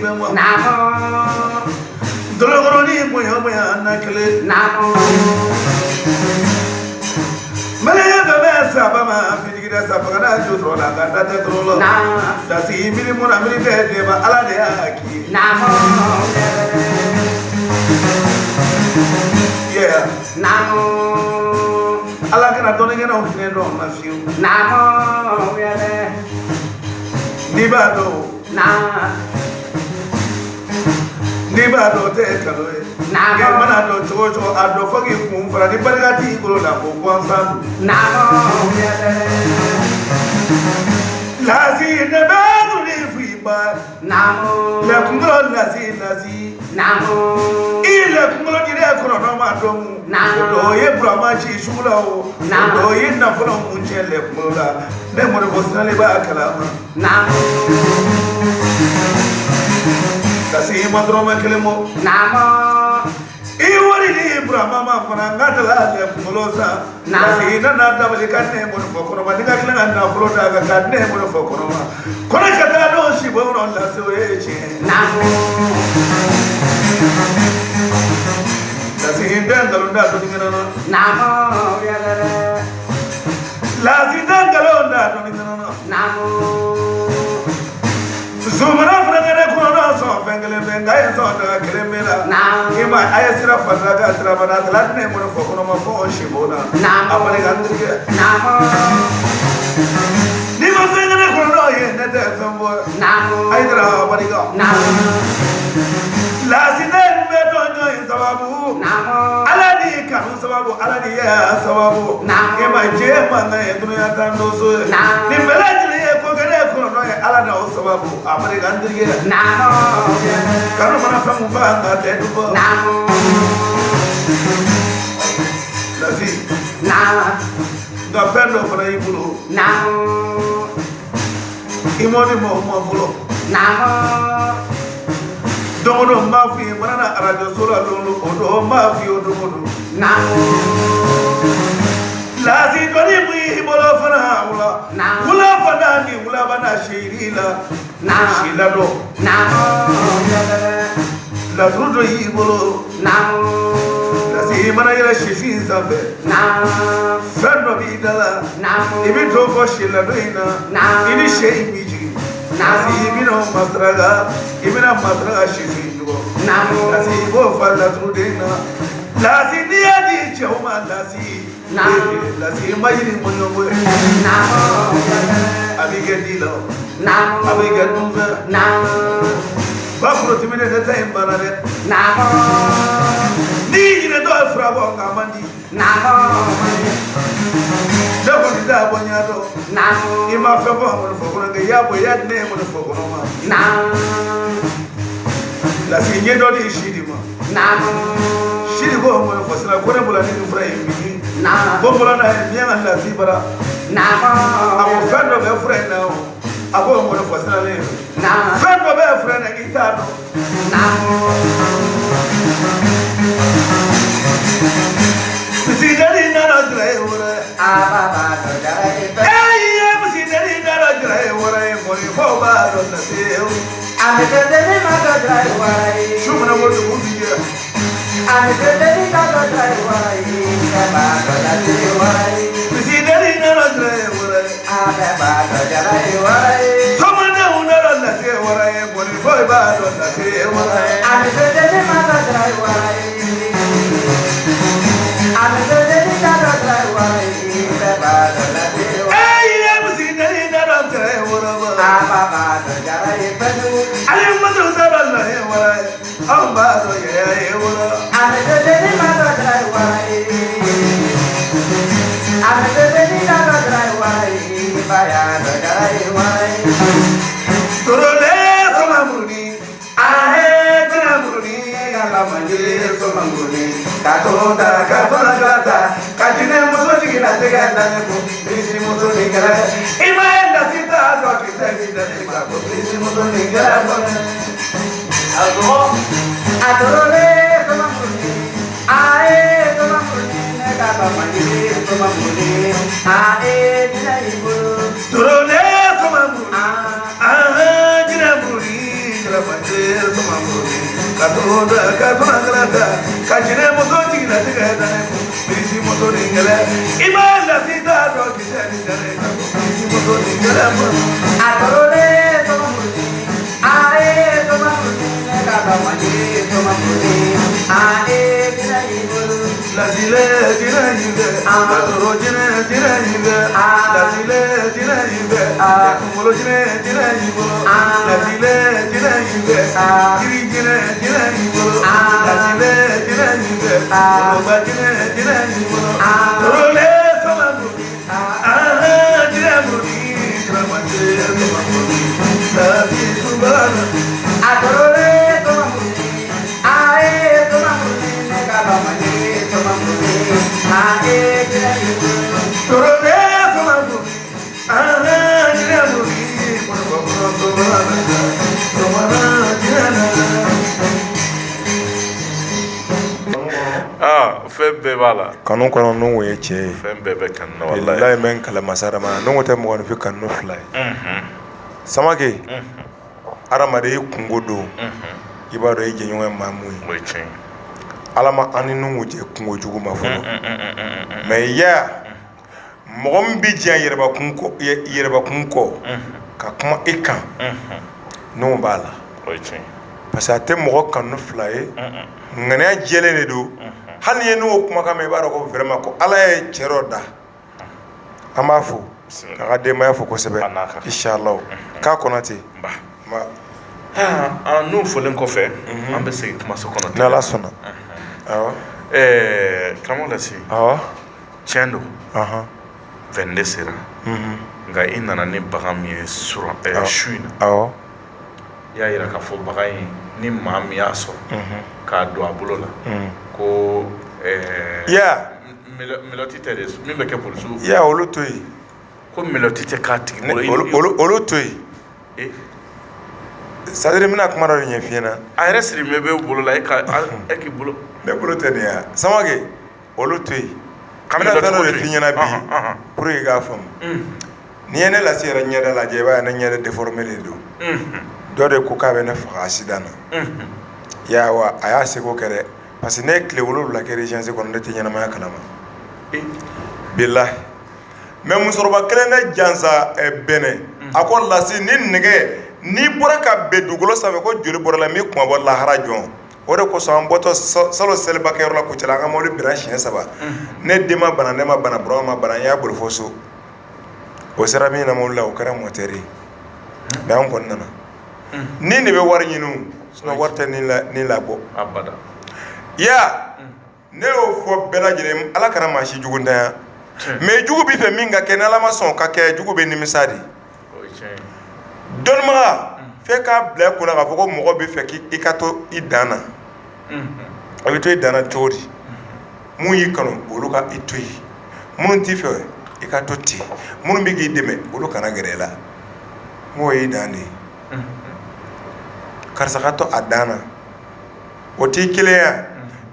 bemo dologoroni moya nakle male bebe sabama fidigida sabagana jotro la ganda tetrolo da si mili mona mili de ba ala de aki yeah ala kana doni ngena o fine do na fiu Niba do te kalo e ke mana do chocho ado fogi kum fara di bargati ko la ko konsan lazi ne ba do ni fi ba la kumro lazi ile kumro di re ko no ma do mu do ye brahma chi shula o do ye na folo mu chele kumro la ne mo ko sanale ba kalama kasi madroma kelemo iwari ni brahma ma fana ngatala le molosa kasi na dabali kanne mo fokoro ma diga kila na floda ga kanne mo fokoro ma kona kata do shibo no la so eche kasi ndangalo nda do ngena la zindangalo nda do ngena Zumara frangere kono so fengele benga so da kelemela ima ayasira fadaga tra bana tlatne mo fo kono ma fo shibona apale gandrige ni ma fengere kono ye nete sambo aidra bariga lazine be do nyo sababu aladi kanu sababu aladi ya sababu ima je manga dunya tando so ni melaji ko gane ko no ala na sababu amare gandirge kanu mana famu ba nga te dubo lazi ga pendo fara ibulo imoni mo bulo domodo mafi mana arajo sura lolo odo mafi odo lazi doni mui bolo fana wula fana ni wula bana shirila shila do la trudo yi bolo lazi mana yela shishi zabe fendo bidala ibi to ko shila do ina ini shei miji lazi ibino matraga ibina matraga shishi do lazi go fa la trudo ina lazi dia di choma lazi lazi majini moyo abige dilo abige dunga bakro timene de time banare ni ne do frabo ngamandi dako nda bonyado ima febo mo foko nga yabo yadne mo foko no ma lazi nyedo di shidima shiri go mo fosila kone bula ni fura yimi go bula na mianga la zibara amo fendo be fura na abo mo fosila le fendo be fura na gitano Musidari na na drai ora do drai eh musidari na na drai ora mo ni fo ba do na seu ame de ma do drai ora shumana mo do biya ame de ma do drai ora ba do na seu ora musidari na na drai ora ba do drai ora somana una do na seu ora mo ni fo ba do na seu ora ame de ma do drai ora ame de ma do drai ora ba do na seu eh musidari na na drai ora ba do drai padu ale madu saballa he ora amba do ye ora ame de ma do drai ora ame de ma do drai ora ba ya do drai ora turole somamuni ahe tunamuni kala manje somamuni katonda gata kajine musoji na teganda ko bisi musoji kala imaenda sita do kisemi da ko bisi musoji kala adorole somamuni ahe somamuni kala manje somamuni ahe dinaibu turole somamuni ahe dinamuni kala manje lazile jirayibe ladoro jine jirayibe lazile jirayibe kumolo jine jirayibe lazile jirayibe kiri jine jirayibe lazile jirayibe loba jine jirayibe role samamuri jiramuri kramate samamuri sabi subhana adorole samamuri ae samamuri negabamani samamuri ae jirayibe role samamuri jiramuri fɛn bɛɛ b'a la kanu kɔnɔ n'o ye cɛ ye fɛn bɛɛ bɛ kanu na wallahi wallahi mɛ n kala masara ma n'o tɛ mɔgɔninfin kanu fila ye samake adamaden i kungo don i b'a dɔn i jɛɲɔgɔn ye maa mun ye o ye tiɲɛ ye ala ma an ni ɲɔgɔn cɛ kungo jugu ma fɔlɔ mɛ ya mɔgɔ min bɛ diɲɛ yɛrɛbakun kɔ ka kuma i kan n'o b'a la o ye tiɲɛ ye parce que a tɛ mɔgɔ kanu fila ye ŋaniya jɛlen de don hali ni ye n'o kumakan mɛn i b'a dɔn ko vraiment ko ala ye cɛ dɔ da an b'a fo k'a ka denbaya fo kosɛbɛ inshallah k'a kɔnɔ ten n'o fɔlen kɔfɛ an bɛ segin kumaso kɔnɔ ni ala sɔnna awɔ karamɔgɔ Lasi awɔ tiɲɛ don 22 sera nka i nana ni bagan min ye su in na awɔ i y'a jira k'a fɔ bagan in ni maa min y'a sɔrɔ k'a don a bolo la ko melɔti tɛ de min bɛ kɛ polisiw ya olu to yen ko melɔti tɛ k'a tigi bolo olu to yen c'est à dire n bɛna kuma dɔ de ɲɛf'i ɲɛna a yɛrɛ sirimɛ bɛ bolo la e k'i bolo ne bolo tɛ nin ya Samake olu to yen n bɛna fɛn dɔ de f'i ɲɛna bi pour que i k'a faamu n'i ye ne Lasi yɛrɛ ɲɛda lajɛ i b'a ye ne ɲɛda déformé de don dɔ de ko k'a bɛ ne faga accident na ya wa a y'a seko kɛ dɛ parce que ne ye tile 7 kɛ urgence kɔnɔ ne tɛ ɲɛnamaya kalama bilahi mɛ musokɔrɔba kelen ne jansa bɛnɛ a ko Lasi ni nɛgɛ n'i bɔra ka bɛn dugukolo sanfɛ ko joli bɔra la min kuma bɔ lahara jɔn o de kosɔn an bɔtɔ salon selibakɛyɔrɔ la Kucala an ka mobili bɛnna siɲɛ 3 ne den ma bana ne ma bana Burama ma bana n y'a boli fo so o sera min na mobili la o kɛra moteur ye mais an kɔni nana ni de bɛ wari ɲini sinon wari tɛ ni labɔ abada ya ne y'o fɔ bɛɛ lajɛlen ala kana maa si jugu ntanya mais jugu b'i fɛ min ka kɛ ni ala ma sɔn ka kɛ jugu bɛ nimisa de dɔnnibaga f'e k'a bila i kunna k'a fɔ ko mɔgɔ b'i fɛ k'i ka to i dan na a bɛ to i dan na cogo di mun y'i kanu olu ka i to yen minnu t'i fɛ i ka to ten minnu bɛ k'i dɛmɛ olu kana gɛrɛ i la n'o y'i dan de ye karisa ka to a dan na o t'i kelenya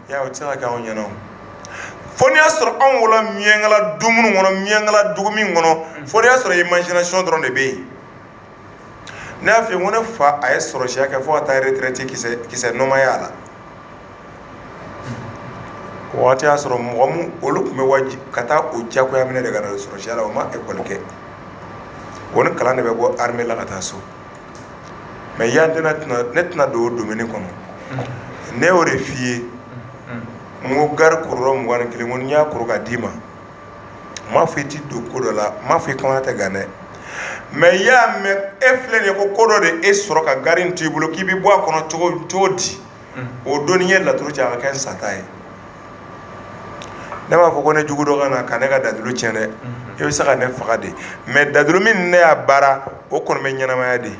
ya o tɛ se ka kɛ anw ɲɛna o fo n'i y'a sɔrɔ anw wolola miyankala du minnu kɔnɔ miyankala dugu min kɔnɔ fo n'i y'a sɔrɔ imagination dɔrɔn de bɛ yen ne y'a f'i ye ko ne fa a ye sɔrɔsiya kɛ fo ka taa retraite kisɛ nɔmaya a la o waati y'a sɔrɔ mɔgɔ min olu tun bɛ wajibi ka taa o diyagoya minɛ de ka na sɔrɔsiya la o ma école kɛ o ni kalan de bɛ bɔ armée la ka taa so mais yan ne tɛna don o domaine kɔnɔ ne y'o de f'i ye n ko gari kororo 21 ko n'i y'a koro ka d'i ma n m'a fɔ i tɛ don ko dɔ la n m'a fɔ i kamana tɛ gan dɛ mais i y'a mɛn e filɛ nin ye ko ko dɔ de e sɔrɔ ka gari in to i bolo k'i bɛ bɔ a kɔnɔ cogo di o don n'i ye laturu cɛ a ka kɛ n sata ye ne b'a fɔ ko ne jugu dɔ ka na ka ne ka dadulu tiɲɛ dɛ i bɛ se ka ne faga de mais dadulu min ne y'a baara o kɔni bɛ ɲɛnamaya de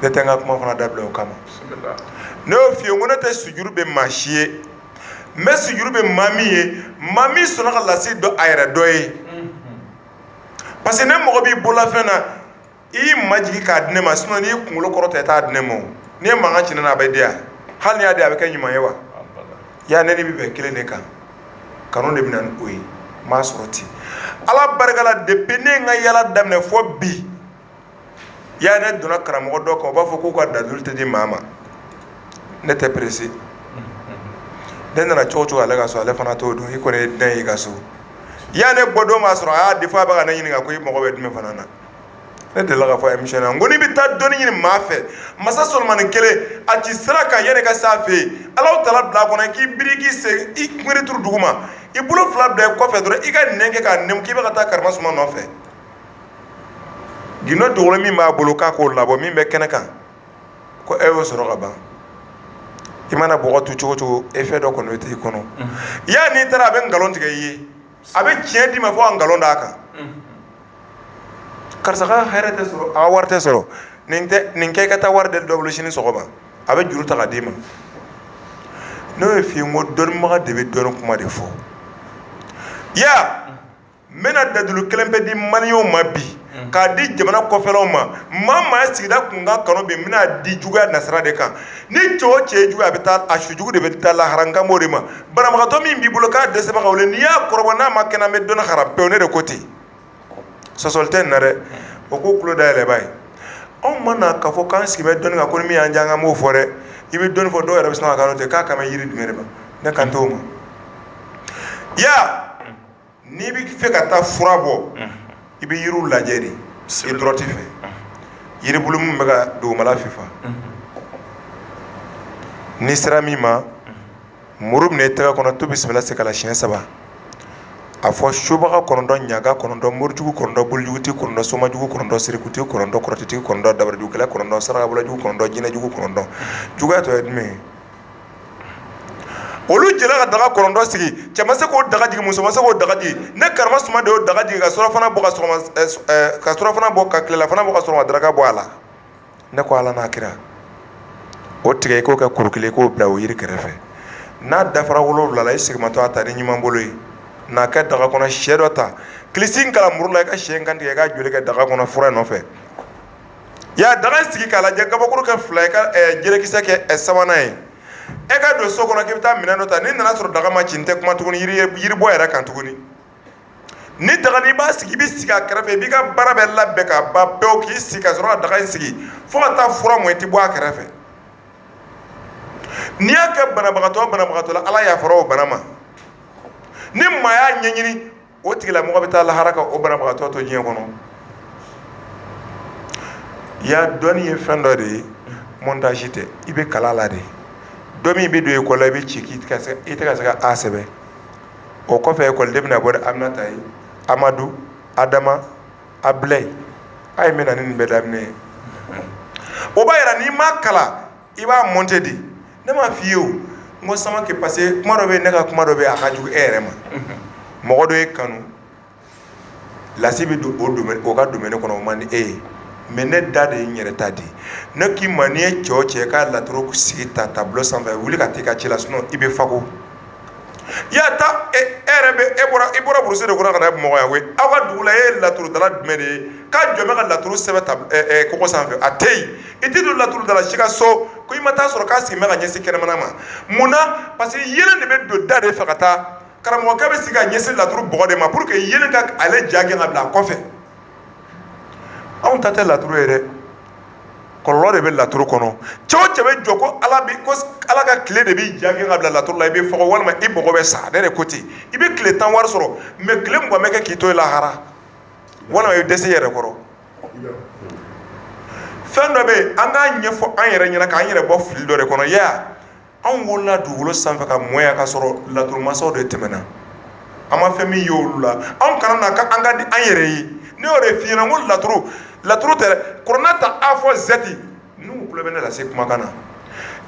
ne tɛ n ka kuma fana dabila o kama ne y'o f'i ye ko ne tɛ sujuru bɛ maa si ye n bɛ sujuru bɛ maa min ye maa min sɔnna ka Lasi dɔn a yɛrɛ dɔ ye parce que ne mɔgɔ b'i bololafɛn na i y'i majigi k'a di ne ma sinon n'i y'i kunkolo kɔrɔta i t'a di ne ma o n'i ye mankan ci ne na a bɛ di yan hali n'i y'a di a bɛ kɛ ɲuman ye wa ya ne ni bɛ bɛn kelen de kan kanu de bɛ na ni o ye n m'a sɔrɔ ten ala barika la depuis ne ye n ka yala daminɛ fɔ bi ya ne donna karamɔgɔ dɔ kan o b'a fɔ k'u ka dadulu tɛ di maa ma ne tɛ pressé ne nana cogo cogo ale ka so ale fana t'o dɔn i kɔni ye den y'i ka so ya ne bɔ don b'a sɔrɔ a y'a di fo a bɛ ka ne ɲininka ko i mago bɛ jumɛn fana na ne delila k'a fɔ émission na n ko n'i bɛ taa dɔnni ɲini maa fɛ masa Solomani kelen a ci sira kan yanni ka s'a fɛ yen Ala tala bila kɔnɔ k'i biri k'i se I kungiri turu duguma I bolo fila bila kɔfɛ dɔrɔn I ka nɛn kɛ k'a nɛmu k'i bɛ ka taa karimasuma nɔfɛ gindo dogolen min b'a bolo k'a k'o labɔ min bɛ kɛnɛ kan ko e y'o sɔrɔ ka ban I mana bɔgɔ tu cogo cogo effet dɔ kɔni bɛ t'i kɔnɔ y'a n'i taara a bɛ nkalon tigɛ I ye a bɛ tiɲɛ d'i ma fo ka nkalon d'a kan karisa ka hɛrɛ tɛ sɔrɔ a ka wari tɛ sɔrɔ nin kɛ I ka taa wari deli dɔ bolo sini sɔgɔma a bɛ juru ta ka d'i ma n'o ye f'i ye n ko dɔnnibaga de bɛ dɔnni kuma de fɔ ya n bɛna dadulu kelen bɛ di maliyɛnw ma bi k'a di jamana kɔfɛlaw ma maa maa sigida kun ka kanu bi n bɛna di juguya nasira de kan ni cɛ o cɛ ye jugu a bɛ taa a su jugu de bɛ taa lahara n kan b'o de ma banabagatɔ min b'i bolo k'a dɛsɛbaga wele n'i y'a kɔrɔbɔ n'a ma kɛnɛ an bɛ dɔnni hara pewu ne de ko ten sɔsɔli tɛ nin na dɛ o k'o tulo dayɛlɛ b'a ye anw ma na k'a fɔ k'an sigi bɛ dɔnni kan ko ni min y'an diya an b'o fɔ dɛ I bɛ dɔnni fɔ dɔw yɛrɛ bɛ sɔn ka kanu ten k'a kan bɛ yiri jumɛn de ma ne kan t'o ma ya n'i bɛ fɛ ka taa fura bɔ I bɛ yiriw lajɛ de I dɔrɔn t'i fɛ yiribulu min bɛ ka dugumala fifa n'i sera min ma muru minɛ I tɛgɛ kɔnɔ to bisimila segala siɲɛ 3 a fɔ sobaga 9 ɲaga 9 morijugu 9 bolijuguti 9 somajugu 9 sirikuti 9 kɔrɔtiti 9 dabarijugukɛla 9 sarakabɔlajugu 9 jinɛjugu 9 juguya tɔ ye jumɛn ye olu jɛla ka daga 9 sigi cɛ ma se k'o daga jigi muso ma se k'o daga jigi ne karamasuma de y'o daga jigi ka surafana bɔ ka tilelafana bɔ ka sɔrɔ ka daraka bɔ a la ne ko Ala n'a kira o tigɛ I k'o kɛ kuru kelen I k'o bila o yiri kɛrɛfɛ n'a dafara 7 la I segimatɔ a ta ni ɲuman bolo ye n'a kɛ daga kɔnɔ sɛ dɔ ta kilisi kala muru la I ka sɛ in kantigɛ I ka joli kɛ daga kɔnɔ fura nɔfɛ y'a daga sigi k'a lajɛ gabakuru kɛ 2 I ka jelikisɛ kɛ 3nan ye e ka don so kɔnɔ k'i bɛ taa minɛn dɔ ta n'i nana sɔrɔ daga ma ci n tɛ kuma tuguni yiribɔ yɛrɛ kan tuguni ni daga n'i b'a sigi I bɛ sigi a kɛrɛfɛ I b'i ka baara bɛɛ labɛn ka ban pewu k'i sigi ka sɔrɔ ka daga in sigi fo ka taa fura mɔn I tɛ bɔ a kɛrɛfɛ n'i y'a kɛ banabagatɔ la Ala yafara o bana ma ni maa y'a ɲɛɲini o tigilamɔgɔ bɛ taa lahara ka o banabagatɔ to diɲɛ kɔnɔ ya dɔnni ye fɛn dɔ de ye montage tɛ I bɛ kala la de dɔ min bɛ don école la I bɛ ci I tɛ ka se ka A sɛbɛn o kɔfɛ école den bɛna bɔ Aminata ye Amadu Adama Abilayi a ye min na ni nin bɛɛ daminɛ ye o b'a yira n'i ma kala I b'a monter de ne m'a f'i ye o n ko sama kɛ parce que kuma dɔ bɛ yen ne ka kuma dɔ bɛ yen a ka jugu e yɛrɛ ma mɔgɔ dɔ ye kanu lasi bɛ don o ka domaine kɔnɔ o man di e ye mais ne da de ye n yɛrɛ ta di ne k'i ma n'i ye cɛ o cɛ k'a laturu sigi ta tableau sanfɛ wuli ka t'i ka ci la sinon I bɛ fago y'a ta e yɛrɛ bɛ I bɔra burusi de kɔnɔ ka na Bamakɔ yan koyi aw ka dugu la e ye laturu dala jumɛn de ye k'a jɔ bɛ ka laturu sɛbɛn kɔgɔ sanfɛ a tɛ yen I tɛ don laturu dala si ka so ko I ma taa sɔrɔ k'a sigi bɛ ka ɲɛsin kɛnɛmana ma mun na parce que yelen de bɛ don da de fɛ ka taa karamɔgɔkɛ bɛ sigi ka ɲɛsin laturu bɔgɔ de ma pour que yelen ka ale ja gɛn ka bila a kɔfɛ anw ta tɛ laturu ye dɛ kɔlɔlɔ de bɛ laturu kɔnɔ cɛ o cɛ bɛ jɔ ko Ala ka tile de b'i ja gɛn ka bila laturu la I bɛ fɔgɔ walima I bɔgɔ bɛ sa ne de ko ten I bɛ tile 10 wari sɔrɔ mais tile 20 bɛ kɛ k'i to I lahara walima I bɛ dɛsɛ I yɛrɛ kɔrɔ fɛn dɔ bɛ yen an k'a ɲɛfɔ an yɛrɛ ɲɛna k'an yɛrɛ bɔ fili dɔ de kɔnɔ ya anw wolola dugukolo sanfɛ ka mɔya ka sɔrɔ laturu masaw de tɛmɛna an ma fɛn min ye olu la anw kana na an ka di an yɛrɛ ye ne y'o de f'i ɲɛna n ko laturu tɛ kuranɛ ta A fɔ Z n'u tulo bɛ ne lase kumakan na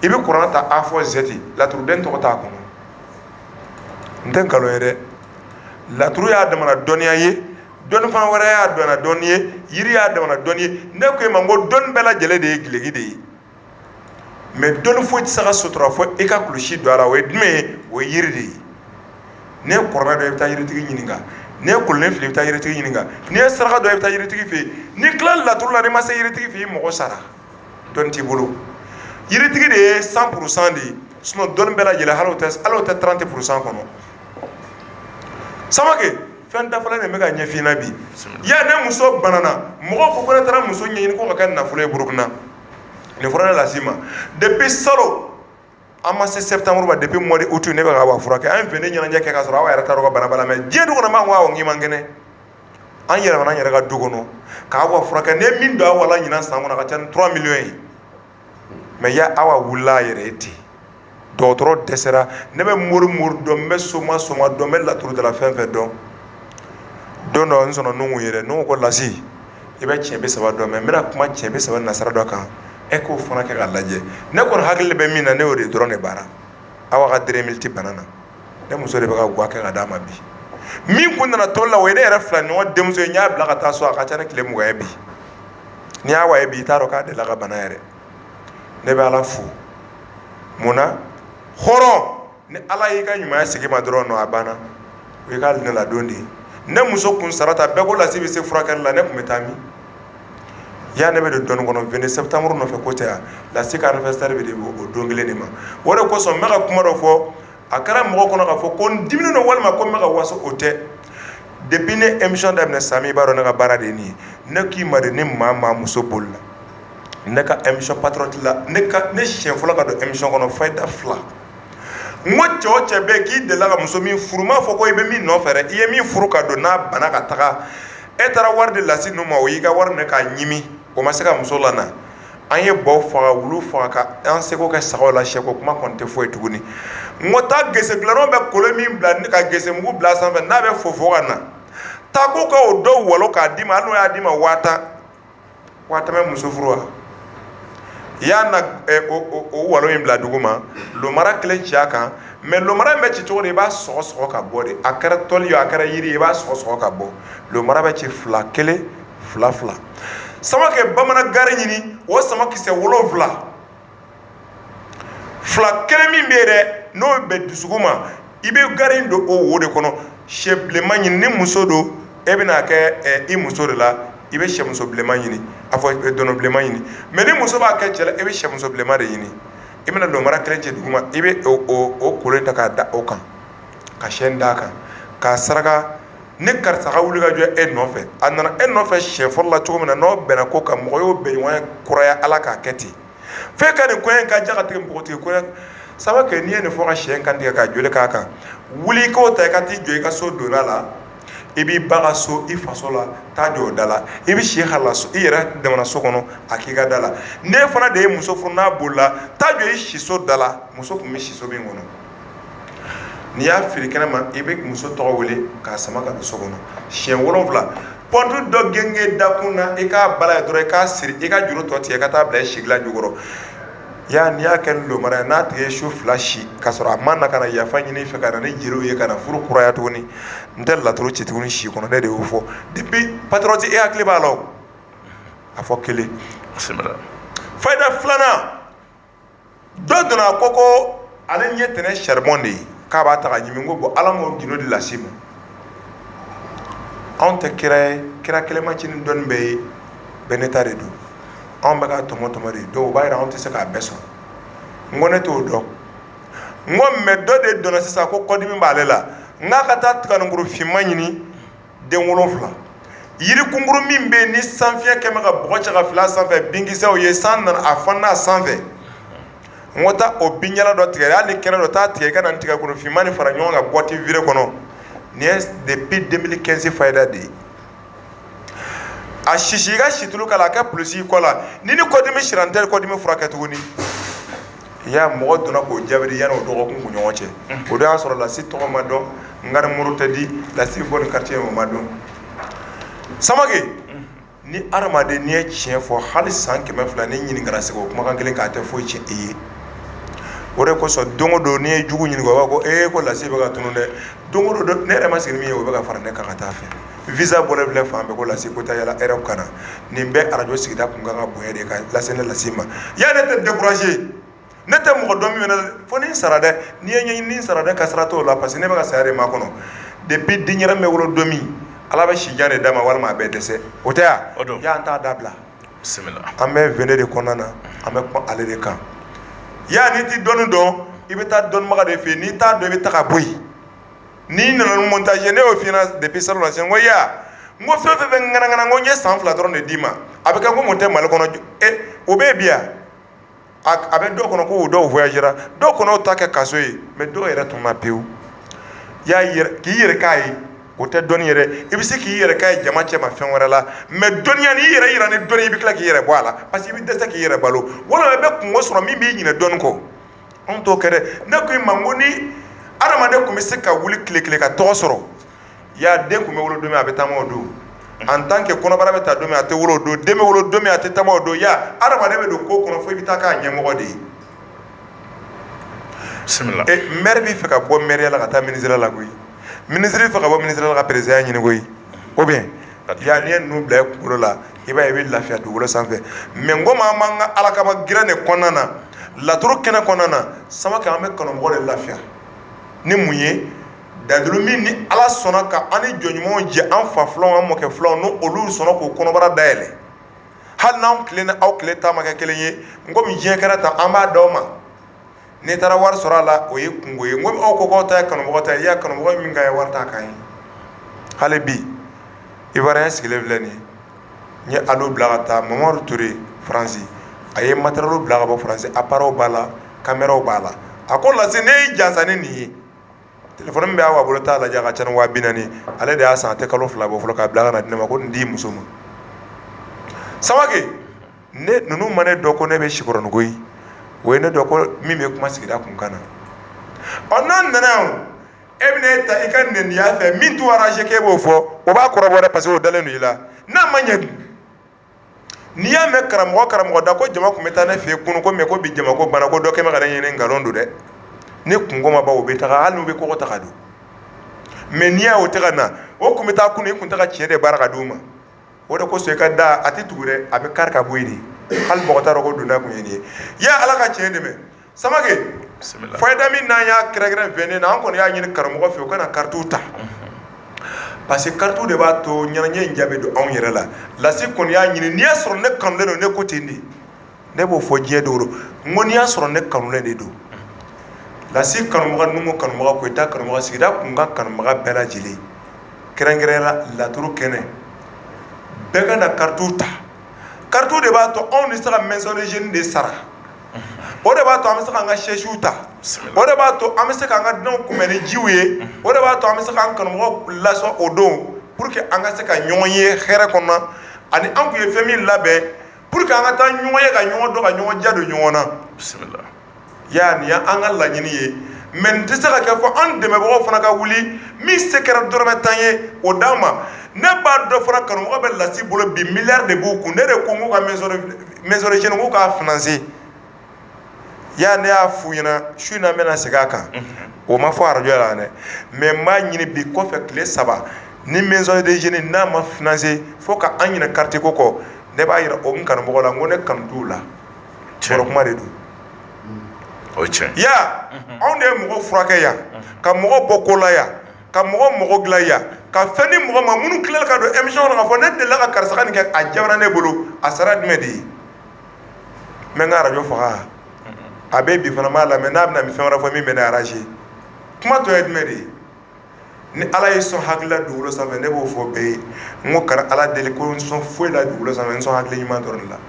I bɛ kuranɛ ta A fɔ Z laturuden tɔgɔ t'a kɔnɔ n tɛ nkalon ye dɛ laturu y'a damana dɔnniya ye dɔnni fana wɛrɛ y'a damana dɔnni ye yiri y'a damana dɔnni ye ne ko e ma n ko dɔnni bɛɛ lajɛlen de ye gileki de ye mais dɔnni foyi tɛ se ka sutura fɔ I ka kulusi don a la o ye jumɛn ye o ye yiri de ye ne ye kuranɛ dɔn I bɛ taa yiritigi ɲininka n'i ye kolonin fili I bɛ taa yiritigi ɲininka n'i ye saraka dɔn I bɛ taa yiritigi fɛ yen n'i tilala laturu la n'i ma se yiritigi fɛ yen I mɔgɔ sara dɔnni t'i bolo yiritigi de ye 100% de ye sinon dɔnni bɛɛ lajɛlen hali o tɛ 30% kɔnɔ Samake fɛn dafalen de bɛ ka ɲɛf'i ɲɛna bi ya ne muso banana mɔgɔw ko ne taara muso ɲɛɲini ko ka kɛ nafolo ye Burukina nin fɔra ne las'i ma depuis salon an ma se septembre ma depuis mois d'août ne bɛ ka aw furakɛ an fɛ ne ɲɛnajɛ kɛ ka sɔrɔ aw yɛrɛ t'a dɔn ka bana bala mais diɲɛ du kɔnɔ maa ko awɔ n k'i man kɛnɛ an yɛlɛmana an yɛrɛ ka du kɔnɔ k'aw furakɛ ne min don aw la ɲinan san kɔnɔ a ka ca ni 3 millions ye mais ya aw wulila a yɛrɛ ye ten dɔgɔtɔrɔ dɛsɛra ne bɛ mori dɔn n bɛ soma dɔn n bɛ laturu dala fɛn fɛn dɔn don dɔ n sɔnna Nuhu ye dɛ Nuhu ko Lasi i bɛ tiɲɛ 30 dɔn mɛ n bɛna kuma tiɲɛ 30 nasara dɔ kan e k'o fana kɛ ka lajɛ ne kɔni hakili bɛ min na ne y'o de dɔrɔn de baara aw ka 2 minutes bana na ne muso de bɛ ka guwa kɛ ka d'a ma bi min kun nana tɔli la o ye ne yɛrɛ fila ɲɔgɔn denmuso ye n y'a bila ka taa so a ka ca ne tile 20 ye bi n'i y'a wa ye bi i t'a dɔn k'a delila ka bana yɛrɛ ne bɛ Ala fo mun na hɔrɔn ni Ala y'i ka ɲumanya segin ma dɔrɔn a banna o y'i ka ne ladon de ye ne muso kun sarata bɛɛ ko Lasi bɛ se furakɛli la ne kun bɛ taa min ya ne bɛ don dɔnni kɔnɔ 20 septembre nɔfɛ ko tɛ yan Lasi ka anniversaire bɛ de o don kelen de ma o de kosɔn n bɛ ka kuma dɔ fɔ a kɛra mɔgɔ kɔnɔ k'a fɔ ko n diminen don walima ko n bɛ ka waso o tɛ depuis ne émission daminɛ Sami i b'a dɔn ne ka baara de ye nin ye ne k'i ma de ni maa muso bolila ne ka émission patriote la ne siɲɛ fɔlɔ ka don émission kɔnɔ Fayida 2 n ko cɛ o cɛ bɛɛ k'i delila ka muso min furu m'a fɔ ko i bɛ min nɔfɛ dɛ i ye min furu ka don n'a bana ka taga e taara wari de Lasi ninnu ma o y'i ka wari minɛ k'a ɲimi o ma se ka muso lana an ye baw faga wulu faga ka an seko kɛ sagaw la sɛko kuma kɔni tɛ foyi tuguni n ko taa gese dilannaw bɛ kolo min bila ka gese mugu bila sanfɛ n'a bɛ fofo ka na taa ko ka o dɔw walo k'a d'i ma hali n'o y'a d'i ma 1000 bɛ muso furu wa i y'a na o walo in bila dugu ma lomara kelen ci a kan mɛ lomara in bɛ ci cogo di i b'a sɔgɔ ka bɔ de a kɛra tɔli ye a kɛra yiri ye i b'a sɔgɔ ka bɔ lomara bɛ ci 2 1 2 2 sama kɛ bamanan gari ɲini o sama kisɛ 7 2 kelen min bɛ yen dɛ n'o bɛ dusukun ma i bɛ gari in don o wo de kɔnɔ sɛ bilenman ɲini ni muso don e bɛna kɛ i muso de la i bɛ sɛ muso bilenman ɲini a fɔ dɔnɔ bilenman ɲini mɛ ni muso b'a kɛ cɛ la i bɛ sɛ muso bilenman de ɲini i bɛna lomara kelen cɛ dugu ma i bɛ o kolon ta k'a da o kan ka sɛn d'a kan k'a saraka ne karisa ka wuli ka jɔ e nɔfɛ a nana e nɔfɛ siɲɛ fɔlɔ la cogo min na n'aw bɛnna ko kan mɔgɔ y'o bɛnɲɔgɔnya kɔrɔya Ala k'a kɛ ten f'e ka nin koɲɛ in ka ja ka tigɛ npogotigi koɲɛ saba kɛ n'i ye nin fɔ ka siɲɛ kan tigɛ ka joli k'a kan wuli i k'o ta i ka t'i jɔ i ka so donna la i b'i ba ka so i faso la taa jɔ o da la i bɛ si hala so i yɛrɛ damana so kɔnɔ a k'i ka da la n'e fana de ye muso furu n'a bolila taa jɔ i si so da la muso tun bɛ si so min kɔnɔ n'i y'a fili kɛnɛ ma i bɛ muso tɔgɔ wele k'a sama ka don so kɔnɔ siɲɛ 7 pɔntu dɔ genge dakun na i k'a bala ye dɔrɔn i k'a siri i ka juru tɔ tigɛ i ka taa bila i sigila jukɔrɔ n'i y'a kɛ ni lomara ye n'a tigi ye su 2 si k'a sɔrɔ a ma na ka na yafa ɲini i fɛ ka na ni jeliw ye ka na furu kuraya tuguni n tɛ laturu ci tuguni si kɔnɔ ne de y'o fɔ depuis patriote e hakili b'a la o a fɔ 1 Fayida 2 dɔ donna a ko ale ɲɛ tɛnɛ charbon de ye k'a b'a ta ka ɲimi ko Ala m'o gindo di Lasi ma anw tɛ kira ye kira kɛlɛmacinin dɔnni bɛ ye bɛɛ ne ta de don anw bɛ ka tɔmɔ de dɔw b'a yira anw tɛ se k'a bɛɛ sɔrɔ n ko ne t'o dɔn n ko mɛ dɔ de donna sisan ko kɔdimi b'ale la n k'a ka taa tiganikuru finman ɲini den 7 yiri kunkuru min bɛ yen ni sanfiɲɛ kɛmɛ ka bɔgɔ cɛ ka fili a sanfɛ binkisɛw ye san nana a fanna a sanfɛ n ko taa o binjalan dɔ tigɛ hali ni kɛnɛ dɔ taa tigɛ i ka na tigakuru finman ni fara ɲɔgɔn kan boîte vide kɔnɔ nin ye depuis 2015 Fayida de ye a sisi i ka situlu k'a la a kɛ pulusi i kɔ la ni kɔdimi sira n tɛ kɔdimi furakɛ tuguni i y'a mɔgɔ donna k'o jaabi yanni o dɔgɔkun kun ɲɔgɔn cɛ o de y'a sɔrɔ Lasi tɔgɔ ma dɔn n ka nimoro tɛ di Lasi bɔ nin quartier o ma dɔn Samake ni adamaden n'i ye tiɲɛ fɔ hali san 200 ni ɲininkara segu o kumakan kelen k'a tɛ foyi tiɲɛ i ye o de kosɔn don o don n'i ye jugu ɲininka o b'a ko ko Lasi bɛ ka tunu dɛ don o don ne yɛrɛ ma sigi min ye o bɛ ka fara ne kan ka taa fɛ visa bɔlen filɛ fan bɛɛ ko Lasi ko taa yala RF kana nin bɛɛ arajo sigida kun kan ka bonya de ka lase ne Lasi ma ya ne tɛ décourager ne tɛ mɔgɔ dɔn min na fo ni n sara dɛ n'i ye ɲɛɲini sara dɛ ka sira t'o la parce que ne bɛ ka saya de ma kɔnɔ depuis den yɛrɛ bɛ wolo don min Ala bɛ sijan de d'a ma walima a bɛ dɛsɛ o tɛ yan ya an t'a dabila an bɛ vene de kɔnɔna na an bɛ kuma ale de kan ya n'i ti dɔnni dɔn i bɛ taa dɔnnibaga de fɛ yen n'i t'a dɔn i bɛ taa ka bɔ yen n'i nana ni montage ne y'o f'i ɲɛna depuis salon la siɲɛ n ko n ko fɛn fɛn bɛ ŋanaŋana n ko n ye san 2 dɔrɔn de d'i ma a bɛ kɛ ko mun tɛ Mali kɔnɔ o bɛ bi yan a bɛ dɔw kɔnɔ ko dɔw voyagera dɔw kɔnɔ o ta kɛ kaso ye mais dɔw yɛrɛ tun ma pewu k'i yɛrɛ k'a ye o tɛ dɔnni yɛrɛ i bɛ se k'i yɛrɛ k'a ye jama cɛ ma fɛn wɛrɛ la mais dɔnniya n'i yɛrɛ yira ni dɔnni i bɛ tila k'i yɛrɛ bɔ a la parce que i bɛ dɛsɛ k'i yɛrɛ balo walima i bɛ kungo sɔrɔ min b'i ɲinɛ dɔnni kɔ anw t'o kɛ dɛ ne ko i ma n ko ni adamaden tun bɛ se ka wuli tile kelen ka tɔgɔ sɔrɔ y'a den tun bɛ wolo don min a bɛ taama o don en tant que kɔnɔbara bɛ ta don min a tɛ wolo o don den bɛ wolo don min a tɛ taama o don ya adamaden bɛ don ko kɔnɔ fo i bɛ taa k'a ɲɛmɔgɔ de ye bisimila maire b'i fɛ ka bɔ maire la ka taa ministère la koyi ministre fɛ ka bɔ ministère la ka président ɲini koyi ou bien ya n'i ye ninnu bila i kunkolo la i b'a ye i bɛ lafiya dugukolo sanfɛ mais n ko maa m'an ka ala kama girin de kɔnɔna na laturu kɛnɛ kɔnɔna na Samake an bɛ kanumɔgɔ de lafiya ni mun ye dadulu min ni ala sɔnna ka an ni jɔnɲumanw jɛ an fa filanw an mɔkɛ filanw n'o olu sɔnna k'o kɔnɔbara dayɛlɛ hali n'anw tile ni aw tile ta ma kɛ kelen ye n komi diɲɛ kɛra tan an b'a d'aw ma n'i taara wari sɔrɔ a la o ye kungo ye n komi aw ko k'aw ta ye kanumɔgɔ ta ye i y'a kanumɔgɔ min ka ye wari t'a kan ye hali bi Ivoirien sigilen filɛ nin ye n ye alo bila ka taa Mamadu Ture Faransi a ye matériel bila ka bɔ Faransi appareil b'a la caméra b'a la a ko lase ne y'i jansa ni nin ye téléphone min bɛ a bolo t'a lajɛ a ka ca ni 40,000 ale de y'a san a tɛ kalo 2 bɔ fɔlɔ k'a bila ka na di ne ma ko nin di muso ma Samake ne ninnu ma ne dɔn ko ne bɛ sikɔrɔninko ye o ye ne dɔn ko min bɛ kuma sigida kunkan na ɔ n'an nana yan e bɛna e ta i ka nɛniya fɛ min t'u arranger k'e b'o fɔ o b'a kɔrɔbɔ dɛ parce que o dalen don i la n'a ma ɲɛ n'i y'a mɛn karamɔgɔ da ko jama tun bɛ taa ne fɛ yen kunun ko mais ko bi jama ko bana ko dɔ kɛ bɛ ka ne ɲini nkalon don dɛ ni kungo ma ban o bɛ taga hali n'u bɛ kɔgɔ ta ka don mais n'i y'a o tɛ ka na o tun bɛ taa kunun i tun tɛ ka tiɲɛ de baara ka d'u ma o de kosɔn i ka da a tɛ tugu dɛ a bɛ kari ka bɔ yen de hali mɔgɔ t'a dɔn ko donda tun ye nin ye y'a ala ka tiɲɛ dɛmɛ Samake fayida min n'an y'a kɛrɛnkɛrɛn VNN na an kɔni y'a ɲini karamɔgɔ fɛ u kana karitiw ta parce que karitiw de b'a to ɲɛnajɛ in ja bɛ don anw yɛrɛ la Lasi kɔni y'a ɲini n'i y'a sɔrɔ ne kanulen don ne ko ten de ne b'o fɔ diɲɛ don n ko n'i y'a sɔrɔ ne kanulen de don Lasi kanubaga Numu kanubaga Koyita kanubaga sigida kun ka kanubaga bɛɛ lajɛlen kɛrɛnkɛrɛnya la laturu kɛnɛ bɛɛ ka na karitiw ta karitiw de b'a to anw bɛ se ka maison de jeunes de sara o de b'a to an bɛ se k'an ka sɛsiw ta o de b'a to an bɛ se k'an ka dunanw kunbɛn ni jiw ye o de b'a to an bɛ se k'an kanubagaw lasɔn o don pour que an ka se ka ɲɔgɔn ye hɛrɛ kɔnɔ ani an tun ye fɛn min labɛn pour que an ka taa ɲɔgɔn ye ka ɲɔgɔn dɔn ka ɲɔgɔn ja don ɲɔgɔn na ya nin y'an ka laɲini ye mais nin tɛ se ka kɛ fɔ an dɛmɛbagaw fana ka wuli min se kɛra dɔrɔmɛ 10 ye o d'an ma ne b'a dɔn fana kanubagaw bɛ Lasi bolo bi miliyari de b'u kun ne de ko n k'u ka maison de jeunes k'u k'a financer ya ne y'a f'u ɲɛna su in na n bɛna segin a kan o ma fɔ arajo la dɛ mais n b'a ɲini bi kɔfɛ tile 3 ni maison de jeunes n'a ma financer fo ka an ɲinɛ quartier ko kɔ ne b'a yira o n kanubagaw la n ko ne kanu t'u la baro kuma de don o ye tiɲɛ ya anw de ye mɔgɔ furakɛ yan ka mɔgɔ bɔ ko la yan ka mɔgɔ dilan yan ka fɛn di mɔgɔ ma minnu tilala ka don émission kɔnɔ k'a fɔ ne delila ka karisa ka nin kɛ a jabara ne bolo a sara jumɛn de ye n bɛ n ka arajo faga a bɛ bi fana m'a lamɛn n'a bɛna fɛn wɛrɛ fɔ min bɛ ne arranger kuma tɔ ye jumɛn de ye ni ala ye sɔn hakilila dugukolo sanfɛ ne b'o fɔ bɛɛ ye n ko kana ala deli ko n sɔn foyi la dugukolo sanfɛ n sɔn hakili ɲuman dɔrɔn de la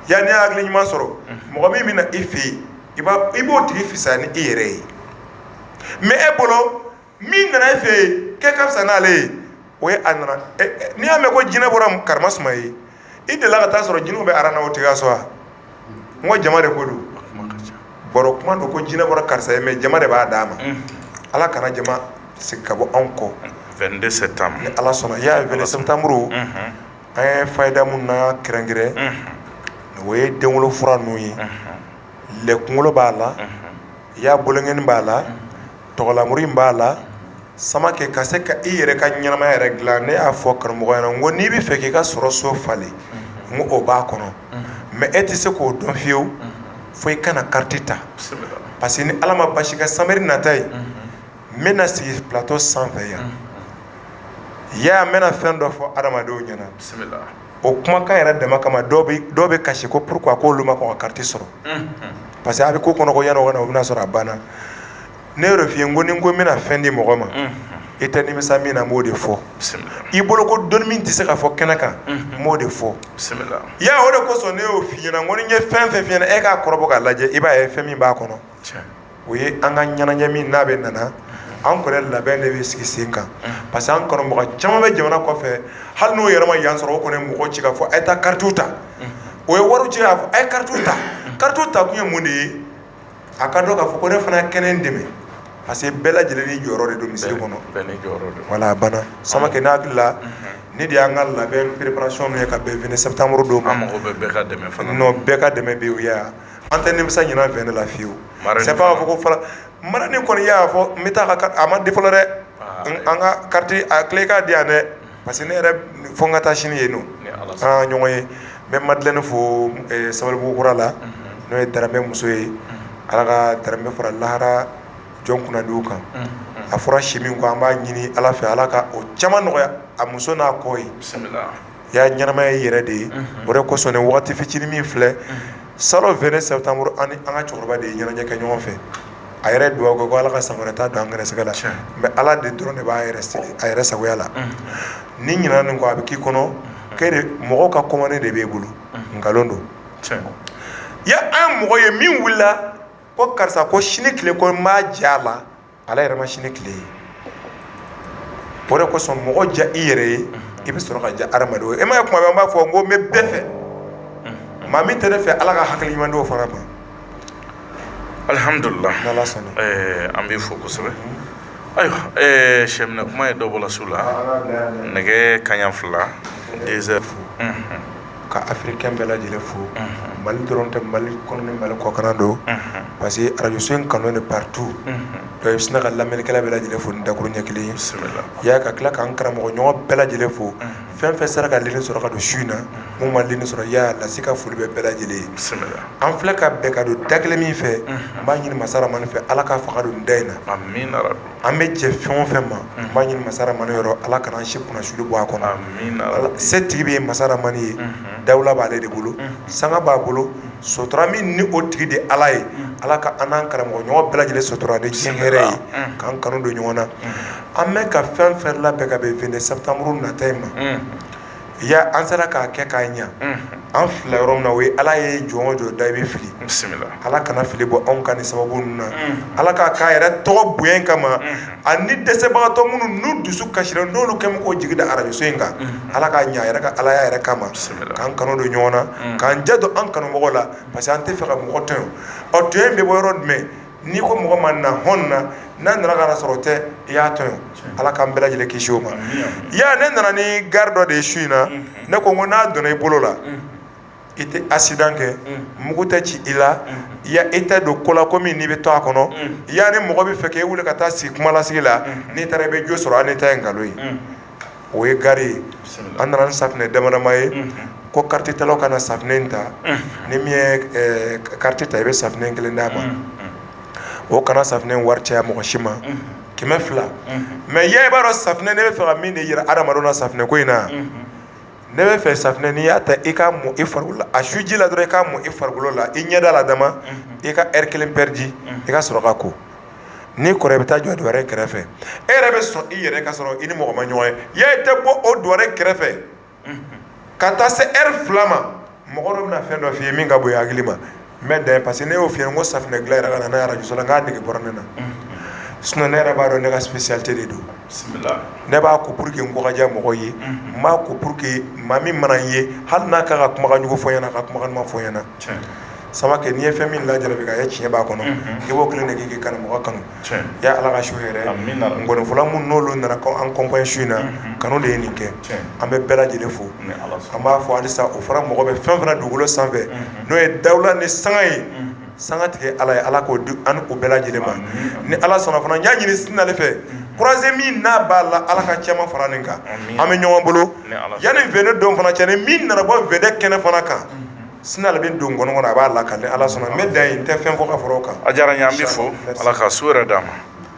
yanni i ye hakili ɲuman sɔrɔ mɔgɔ min bɛ na i fɛ yen i b'o tigi fisaya ni i yɛrɛ ye mais e bolo min nana e fɛ yen k'e ka fisa n'ale ye o ye a nana n'i y'a mɛn ko jinɛ bɔra karimasuma ye i delila ka taa sɔrɔ jinɛw bɛ aran na o tigi ka so wa n ko jama de ko don baro kuma don ko jinɛ bɔra karisa ye mais jama de b'a d'a ma ala kana jama segin ka bɔ anw kɔ 22 septembre ni ala sɔnna i y'a ye 22 septembre an ye fayida mun na kɛrɛnkɛrɛn o ye denwolo fura ninnu ye lɛkunkolo b'a la i y'a bolonkɛni b'a la tɔgɔlamuru in b'a la Samake ka se ka i yɛrɛ ka ɲɛnamaya yɛrɛ dilan ne y'a fɔ karamɔgɔ ɲɛna n ko n'i bɛ fɛ k'i ka sɔrɔ so falen n ko o b'a kɔnɔ mais e tɛ se k'o dɔn fiyewu fo i kana carte ta parce que ni ala ma basi kɛ samedi nata ye n bɛna sigi plateau sanfɛ yan ya n bɛna fɛn dɔ fɔ adamadenw ɲɛna o kumakan yɛrɛ dama kama dɔw bɛ kasi ko pourquoi k'olu ma kɔn ka carte sɔrɔ parce que a bɛ ko kɔnɔ ko yanni o ka na o bɛna sɔrɔ a banna ne y'o de f'i ye n ko ni n ko n bɛna fɛn di mɔgɔ ma i tɛ nimisa min na n b'o de fɔ i bolo ko dɔnni min tɛ se ka fɔ kɛnɛ kan n b'o de fɔ ya o de kosɔn ne y'o f'i ɲɛna n ko ni n ye fɛn fɛn f'i ɲɛna e k'a kɔrɔbɔ k'a lajɛ i b'a ye fɛn min b'a kɔnɔ o ye an ka ɲɛnajɛ min n'a bɛ nana an kɔni labɛn de bɛ sigi sen kan parce que an kanubaga caman bɛ jamana kɔfɛ hali n'o yɛrɛ ma yan sɔrɔ o kɔni ye mɔgɔ ci k'a fɔ a ye taa karitiw ta o ye wariw ci k'a fɔ a ye karitiw ta karitiw ta kun ye mun de ye a ka dɔn k'a fɔ ko ne fana kɛnɛ n dɛmɛ parce que bɛɛ lajɛlen ni jɔyɔrɔ de don misiri kɔnɔ voilà a banna Samakɛ ne hakili la ni de y'an ka labɛn préparation ye ka bɛn 20 septembre don ma an mago bɛ bɛɛ ka dɛmɛ fana non bɛɛ ka dɛmɛ bɛ o ya an tɛ nimisa ɲina fɛn de la fiyewu c'est pas k'a fɔ ko fala marani kɔni y'a fɔ n bɛ taa a ma di fɔlɔ dɛ an ka carte a clé k'a di yan dɛ parce que ne yɛrɛ fo n ka taa sini yen nɔ an ɲɔgɔn ye n bɛ Madeleine fo Sabalibugu kura la n'o ye Daramɛ muso ye ala ka Daramɛ fara lahara jɔn kunnadiw kan a fɔra si min kɔ an b'a ɲini ala fɛ ala ka o caman nɔgɔya a muso n'a kɔ ye y'a ɲɛnamaya i yɛrɛ de ye o de kosɔn nin wagati fitinin min filɛ salon 20 septembre an ka cɛkɔrɔba de ye ɲɛnajɛ kɛ ɲɔgɔn fɛ a yɛrɛ dugawu kɛ ko ala ka san wɛrɛ ta don an gɛrɛsɛgɛ la mais ala de dɔrɔn de b'a yɛrɛ sagoya la ni ɲinana nin kɔ a bɛ k'i kɔnɔ mɔgɔw ka commande de b'e bolo nkalon don ya an mɔgɔ ye min wulila ko karisa ko sini tile ko n b'a ja a la ala yɛrɛ ma sini tile ye o de kosɔn mɔgɔ ja i yɛrɛ ye i bɛ sɔrɔ ka ja adamadenw ye e ma ye kuma bɛɛ an b'a fɔ n ko n bɛ bɛɛ fɛ maa min tɛ ne fɛ ala ka hakili ɲuman d'o fana ma alhamdulillah n'ala sɔnna an b'i fo kosɛbɛ ayiwa sɛminɛ kuma ye dɔ bɔla su la nɛgɛ kaɲa 2 2 heures ka africain bɛɛ lajɛlen fo mali dɔrɔn tɛ mali kɔnɔ ni mali kɔkan don parce que radio so in kanu de partout donc i bɛ sina ka lamɛnnikɛla bɛɛ lajɛlen fo ni dakuru ɲɛ kelen ye y'a ka tila k'an karamɔgɔ ɲɔgɔn bɛɛ lajɛlen fo fɛn fɛn sera ka lini sɔrɔ ka don su in na mun ma lini sɔrɔ y'a lasi ka foli bɛ bɛɛ lajɛlen ye an filɛ ka bɛɛ ka don da kelen min fɛ n b'a ɲini masa ramani fɛ ala ka faga don da in na an bɛ jɛ fɛn o fɛn ma n b'a ɲini masa ramani yɔrɔ ala kana an si kunnasuli bɔ a kɔnɔ se tigi bɛ ye masa ramani ye dawula b'ale de bolo sanga b'a bolo sotura min ni o tigi de ala ye ala ka an n'an karamɔgɔ ɲɔgɔn bɛɛ lajɛlen sotura ni diɲɛ hɛrɛ ye k'an kanu don ɲɔgɔn na an bɛ ka fɛn fɛn labɛn ka bɛn 20 septembre nata in ma ya an sera k'a kɛ k'a ɲa an fila yɔrɔ min na o ye ala ye jɔn o jɔn da i bɛ fili ala kana fili bɔ anw ka nin sababu ninnu na ala k'a k'a yɛrɛ tɔgɔ bonya in kama ani dɛsɛbagatɔ minnu n'u dusu kasira n'olu kɛn bɛ k'o jigi da arajo so in kan ala k'a ɲa yɛrɛ ka ala yɛrɛ kama k'an kanu don ɲɔgɔn na k'an jɛ don an kanumɔgɔw la parce que an tɛ fɛ ka mɔgɔ tɔɲɔ ɔ tɔɲɔ in bɛ bɔ yɔrɔ jumɛn n'i ko mɔgɔ ma na hɔn na n'a nana ka na sɔrɔ tɛ i y'a tɔɲɔ ala k'an bɛɛ lajɛlen kisi o ma ya ne nana ni gari dɔ de ye su in na ne ko n'a donna i bolo la i tɛ accident kɛ mugu tɛ ci i la ya i tɛ don ko la ko min n'i bɛ to a kɔnɔ ya ni mɔgɔ bɛ fɛ k'e wuli ka taa sigi kumalasigi la n'i taara i bɛ jo sɔrɔ hali n'i ta ye nkalon ye o ye gari ye an nana ni safinɛ dama dama ye ko carte talaw kana safinɛ in ta ni min ye carte ta i bɛ safinɛ kelen d'a ma o kana safinɛ wari caya mɔgɔ si ma 200 mais ya i b'a dɔn safinɛ ne bɛ fɛ ka min de yira adamadenw na safinɛ ko in na ne bɛ fɛ safinɛ n'i y'a ta i k'a mun i farikolo la a su ji la dɔrɔn i k'a mun i farikolo la i ɲɛda la dama i ka heure 1 pɛridi i ka sɔrɔ ka ko n'i kɔrɔ i bɛ taa jɔ dɔwɛrɛ kɛrɛfɛ e yɛrɛ bɛ sɔn i yɛrɛ ka sɔrɔ i ni mɔgɔ ma ɲɔgɔn ye ya i tɛ bɔ o dɔwɛrɛ kɛrɛfɛ ka taa se heure 2 ma mɔgɔ dɔ bɛna fɛn dɔ f'i ye min ka bon i hakili ma n bɛ dan parce que ne y'o f'i ye n ko safinɛ dilan yɛrɛ ka na n'a ye arajo so la n k'a nege bɔra ne na sinon ne yɛrɛ b'a dɔn ne ka spécialité de don ne b'a ko pour que n ko ka diya mɔgɔw ye n b'a ko pour que maa min mana n ye hali n'a ka kumakan jugu fɔ n ɲɛna a ka kumakan ɲuman fɔ n ɲɛna Samakɛ n'i ye fɛn min lajarabi k'a ye tiɲɛ b'a kɔnɔ i b'o kelen de kɛ k'i kanu mɔgɔ kanu ya ala ka su hɛrɛ ngɔnifɔla minnu n'olu nana an kɔnpɔɲɛ su in na kanu de ye nin kɛ an bɛ bɛɛ lajɛlen fo an b'a fɔ halisa o fana mɔgɔ bɛ fɛn fana dugukolo sanfɛ n'o ye dawula ni sanga ye sanga tigɛ ala ye ala k'o di an o bɛɛ lajɛlen ma ni ala sɔnna fana n y'a ɲini sinale fɛ croisé min n'a b'a la ala ka caman fara nin kan an bɛ ɲɔgɔn bolo yanni vene don fana cɛ ni min nana bɔ vene kɛnɛ fana kan sinale bɛ don nkɔnɔ kɔnɔ a b'a lakale ala sɔnna n bɛ dan yen n tɛ fɛn fɔ ka fara o kan a diyara n ye an bɛ fo ala ka su yɛrɛ d'a ma